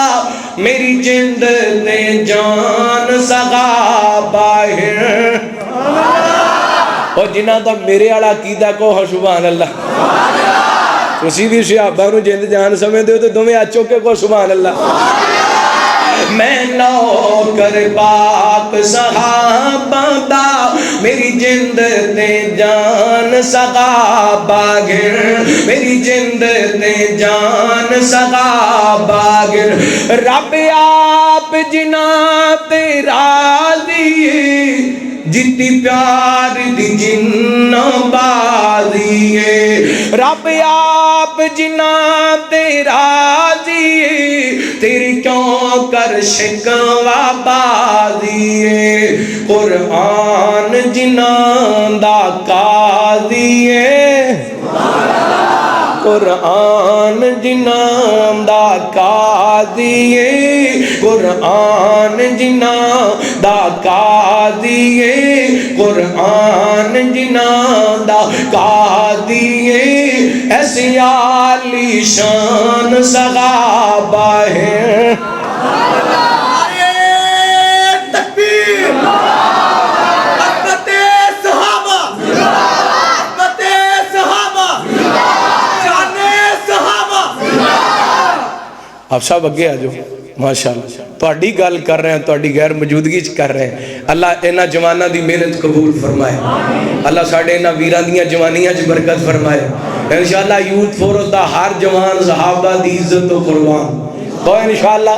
میری جند تے جان صحابہ ہے. اور جنہ دا میرے والا عقیدہ کو سبحان اللہ. تسی بھی صحابہ نو جند جان سمجھدے ہو تو دوویں ہاتھ چوک کے کو سبحان اللہ. میں نوکر پاک صحابہ دا، میری جند تے جان صحابہ گر، میری جند تے جان صحابہ گر. رب آپ جنا تے راضی، جتی پیار دی جنہ بازی ہے. رب آپ جنا تے راضی، تیری کیوں کر شکوا بازی ہے. قرآن جنا دا قاضی ہے، قرآن جنا دا قاضی ہے، قرآن جنا دا قاضی ہے، قرآن جنا دا قاضی ہے. ایسی عالی شان صحابہ ہے. آپ سب اگے آ جو ماشاءاللہ. تہاڈی گل کر رہے ہیں، تہاڈی غیر موجودگی چ کر رہے ہیں. اللہ انہاں جواناں دی محنت قبول فرمائے. اللہ ساڈے انہاں ویراں دیاں جوانیاں چ برکت فرمائے. انشاءاللہ یوتھ فورس دا ہر جوان صحابہ دی عزت تو قربان. کوئی انشاءاللہ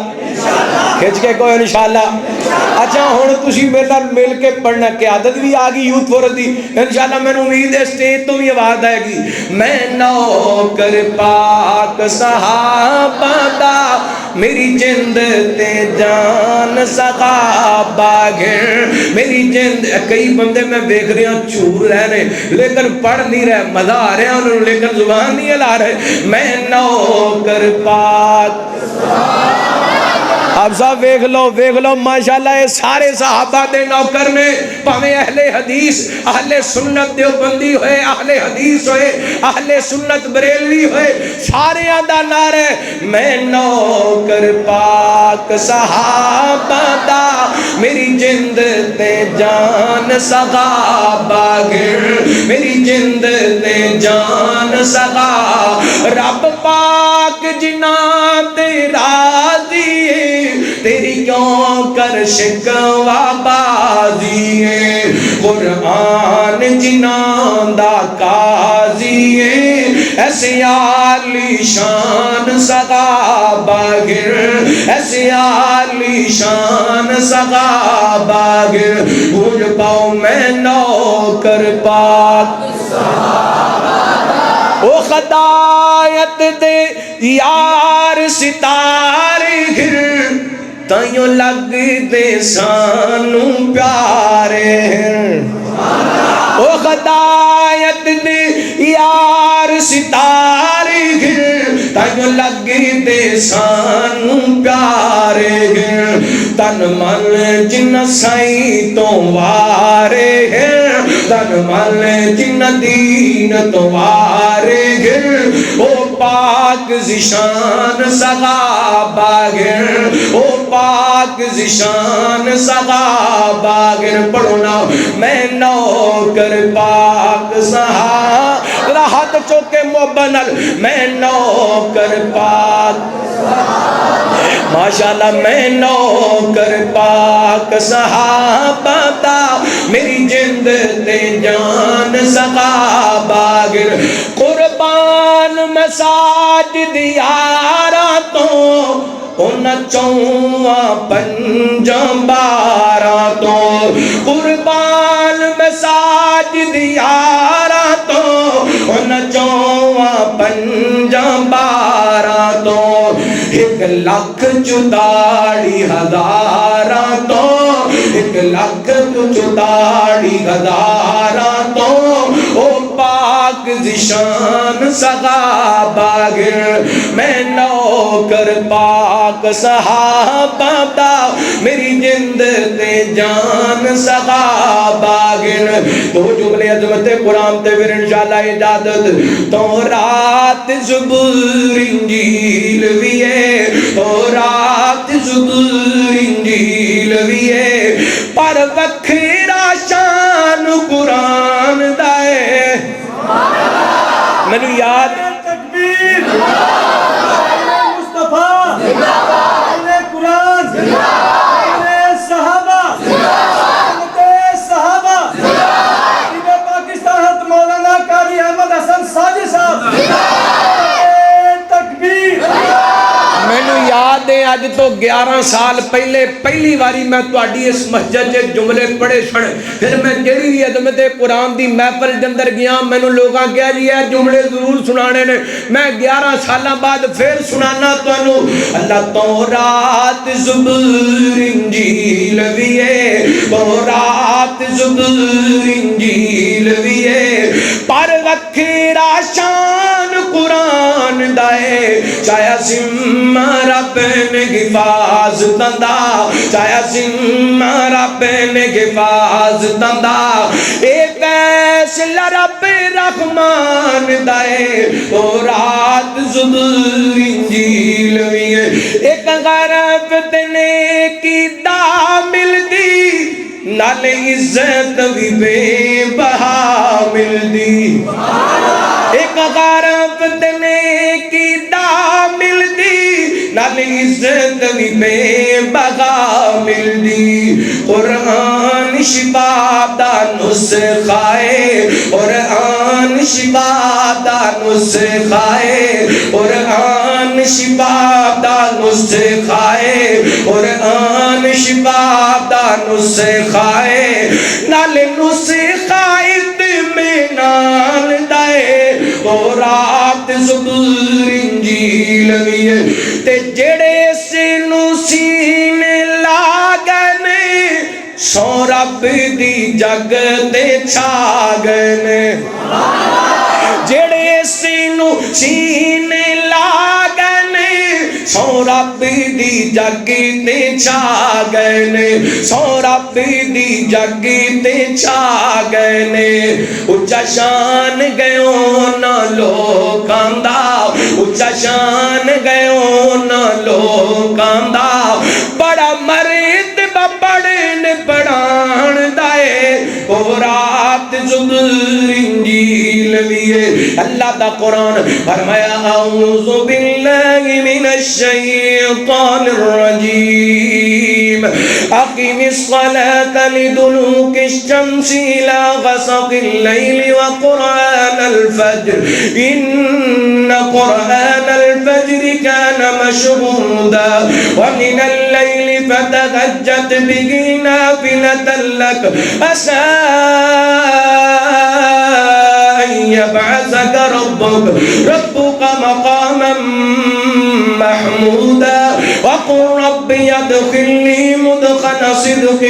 کھچ کے کوئی انشاءاللہ. اچھا ہن تسی میرے نال مل کے پڑھنا. قیادت بھی آ گئی یوتھ فورس دی انشاءاللہ. میں امید ہے اسٹیج تو بھی آواز آئے گی. میں نوکر پاک صحابہ دا، میری جند تے جان صحابہ گر، میری جند. کئی بندے میں دیکھ رہے ہیں چور رہ رہے لیکن پڑھ نہیں رہے، مزہ آ رہے ہیں انہوں لیکن زبان نہیں ہلا رہے. میں نوکر پاک. آپ صاحب ویکھ لو ماشاءاللہ یہ سارے صحابہ دے نوکر نے. پاویں اہل حدیث، اہل سنت دیوبندی ہوئے، اہل حدیث ہوئے، اہل سنت بریلوی ہوئے، سارے دا نعرہ میں نوکر پاک صحابہ دا، میری جند تے جان صحابہ گر، میری جند تے جان صحابہ. رب پاک جنا تے راضی، تیری کیوں کر شکوا بازی ہے. قرآن جنان دا قاضی ہے، ایسے عالی شان صحابہ گر، ایسے عالی شان صحابہ گر. گونج پاؤ میں نوکر پاک او خدایت دے یار ستارے گر، تائیوں لگ دے سانو پیارے ہیں. او خدایت دے یار ستارے گر، تائیوں لگ دے سانو پیارے ہیں. تن من جن سائی تو وارے ہیں، تن من جن دین تو وارے گر. او پاک زشان صحابہ گر، او پاک زشان صحابہ گر. پڑھو نا میں نوکر پاک صحابہ، راحت چوکے مبنل میں نوکر پاک ماشاءاللہ. میں نوکر پاک صحابہ دا، میری جند تے جان صحابہ گر. قربان مساجد یاراں تو ان چواں پنجاں باراں تو، قربان مساجد یاراں تو ان چواں پنجاں باراں تو. ایک لاکھ چوداڑی ہزاراں تو لکھ کچھ داڑی ہزاراں تو او پاک زشان صحابہ گر میں نوکر پاک صحابہ دا میری جند تے جان صحابہ گر تو جملے عظمت قرآن تے پھر انشاءاللہ اجازت تورات زبور انجیل بھی ہے تورات زبور انجیل بھی ہے پر وکھرا شان قرآن دا ہے مینوں یاد تکبیر مصطفیٰ قرآن صحابہ صحابہ پاکستان حضرت مولانا قاری احمد حسن ساجد صاحب تکبیر مینوں یاد ہے اج تو 11 سال پہلے پہلی باری میں تہاڈی اس مسجد وچ جملے پڑھے سن پھر میں جڑی بھی عظمت قرآن دی محفل دے اندر گیا مینوں لوگاں کہا جی اے جملے ضرور سنانے نے میں 11 سالاں بعد پھر سنانا تانوں اللہ تورات زبور انجیل بھی ہے تورات زبور انجیل بھی ہے پر وکھرا شان قرآن دا ہے چاہے سم رب نے حفاظ تندا چاہے سم رب نے حفاظ تندا اے فیصلہ رب رحمان دا ہے تورات زبور انجیل بھی ہے ایک غرفت نیکی دا ملدی نال عزت بھی بے بہا ملدی ایک غرفت نیکی دا ملدی نال عزت بھی بے بہا ملدی قرآن شفا دا نسخہ ہے قرآن شفا دا نسخہ ہے قرآن شفا دا نسخہ ہے قرآن شفا دا نسخہ ہے نال نسخہ اطمینان دائے تورات زبور انجیل بھی ہے تے جڑے سینو سینے لاگنے سو رب دی جگ تے چھاگنے جڑے سینو سینے لاگنے سو رب دی جگ تے چھاگنے سو رب دی جگ تے چھاگنے اچھا شان گئیوں نہ لوکاں دا اچھا شان گئیوں نہ لوکاں دا بڑا مرد بڑن پڑھان دائے تورات زبور انجیل بھی ہے اللہ دا قرآن فرمایا اعوذ باللہ من الشیطان الرجیم اقیم الصلاة لدلوک الشمس الى غسق اللیل وقرآن الفجر ان قرآن الفجر كان مشهودا ومن الليل فتهجد به نافلة لك عسى أن يبعثك ربك مقاما محمودا وقل رب ادخلني مدخل صدق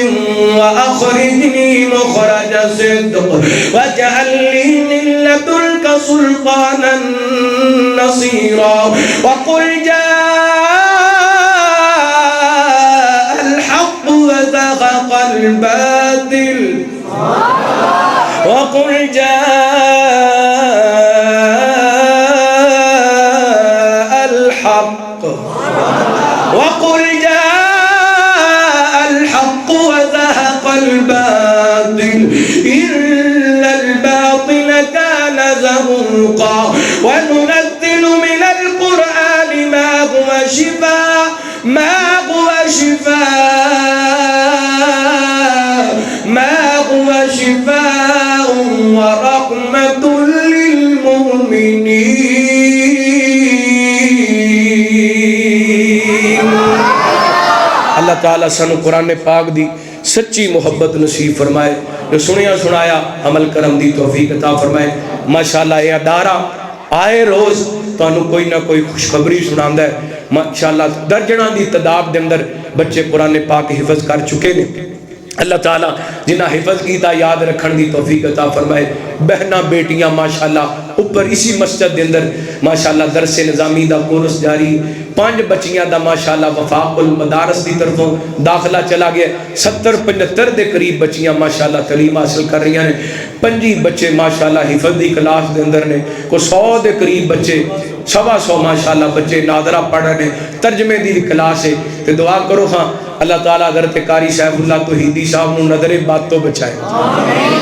وأخرجني مخرج صدق واجعل لي من لدنك سلطانا نصيرا وقل جاء الحق وزهق الباطل وقل جاء الحق وقل جاء الحق وزهق الباطل إن الباطل كان زهوقا وننزل من القرآن ما هو شفاء ورحمة للمؤمنين اللہ تعالیٰ سانو قرآن پاک دی سچی محبت نصیب فرمائے جو سنیا سنایا عمل کرم دی توفیق عطا فرمائے ماشاءاللہ یہ ادارہ آئے روز تانوں کوئی نہ کوئی خوشخبری سناندا ہے ماشاءاللہ درجناں دی تعداد دے اندر بچے قرآن پاک حفظ کر چکے نے اللہ تعالیٰ جنہ حفظ کیتا یاد رکھن دی توفیق عطا فرمائے. بہنا بیٹیاں ماشاءاللہ اوپر اسی مسجد دے اندر ماشاءاللہ درس نظامی دا کورس جاری. 5 بچیاں دا ماشاءاللہ وفاق المدارس دی طرفوں داخلہ چلا گیا. 70-75 دے قریب بچیاں ماشاءاللہ تعلیم حاصل کر رہی ہیں. 5 بچے ماشاءاللہ حفظ دی کلاس دے اندر نے. کو 100 دے قریب بچے 125 ماشاءاللہ بچے ناظرہ پڑھ رہے ہیں. ترجمے دی کلاس ہے. تے دعا کرو ہاں اللہ تعالیٰ حضرت قاری شیخ اللہ توحیدی صاحب نو نظر بات تو بچائے.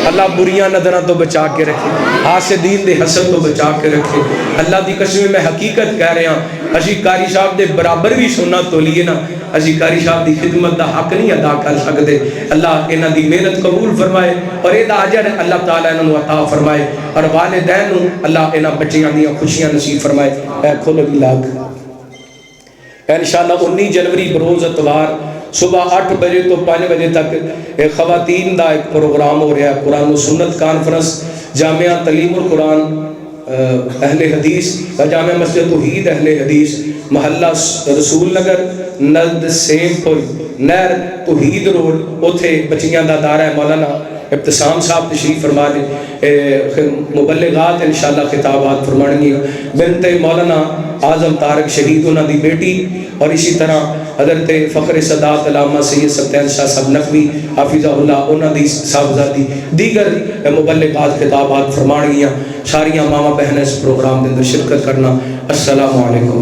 اللہ بریاں نظروں تو بچا کے رکھے. حاسدین دے حسد تو بچا کے رکھے. اللہ دی قسم میں حقیقت کہہ رہے ہیں اسی قاری صاحب دے برابر بھی سننا تو لیے نا اسی قاری صاحب دی خدمت دا حق نہیں ادا کر سکتے. اللہ انہاں دی محنت قبول فرمائے اور اے دا اجر اللہ تعالیٰ انہاں نو عطا فرمائے اور والدین نو اللہ انہاں بچیاں دی خوشیاں نصیب فرمائے. اے کھولو بھی لاکھ انشاءاللہ 19 جنوری بروز اتوار صبح 8 بجے تو 5 بجے تک ایک خواتین دا ایک پروگرام ہو رہا ہے. قرآن و سنت کانفرنس جامعہ تعلیم القرآن اہل حدیث جامعہ مسجد توحید اہل حدیث محلہ رسول نگر نلد سیم پل نہر توحید روڈ اوتھے بچیاں دا دارہ ہے. مولانا ابتسام صاحب تشریف فرما دے. مبلغات انشاءاللہ خطابات فرمائیں گی. بنت مولانا اعظم طارق شہید انہاں دی بیٹی اور اسی طرح حضرت فخر صدات علامہ سید سبتین شاہ صاحب نقوی حافظہ اللہ انہاں دی صاحبزادی دیگر مبلغات خطابات فرمائیں گی. ساریاں ماما بہنیں اس پروگرام دے اندر شرکت کرنا. السلام علیکم.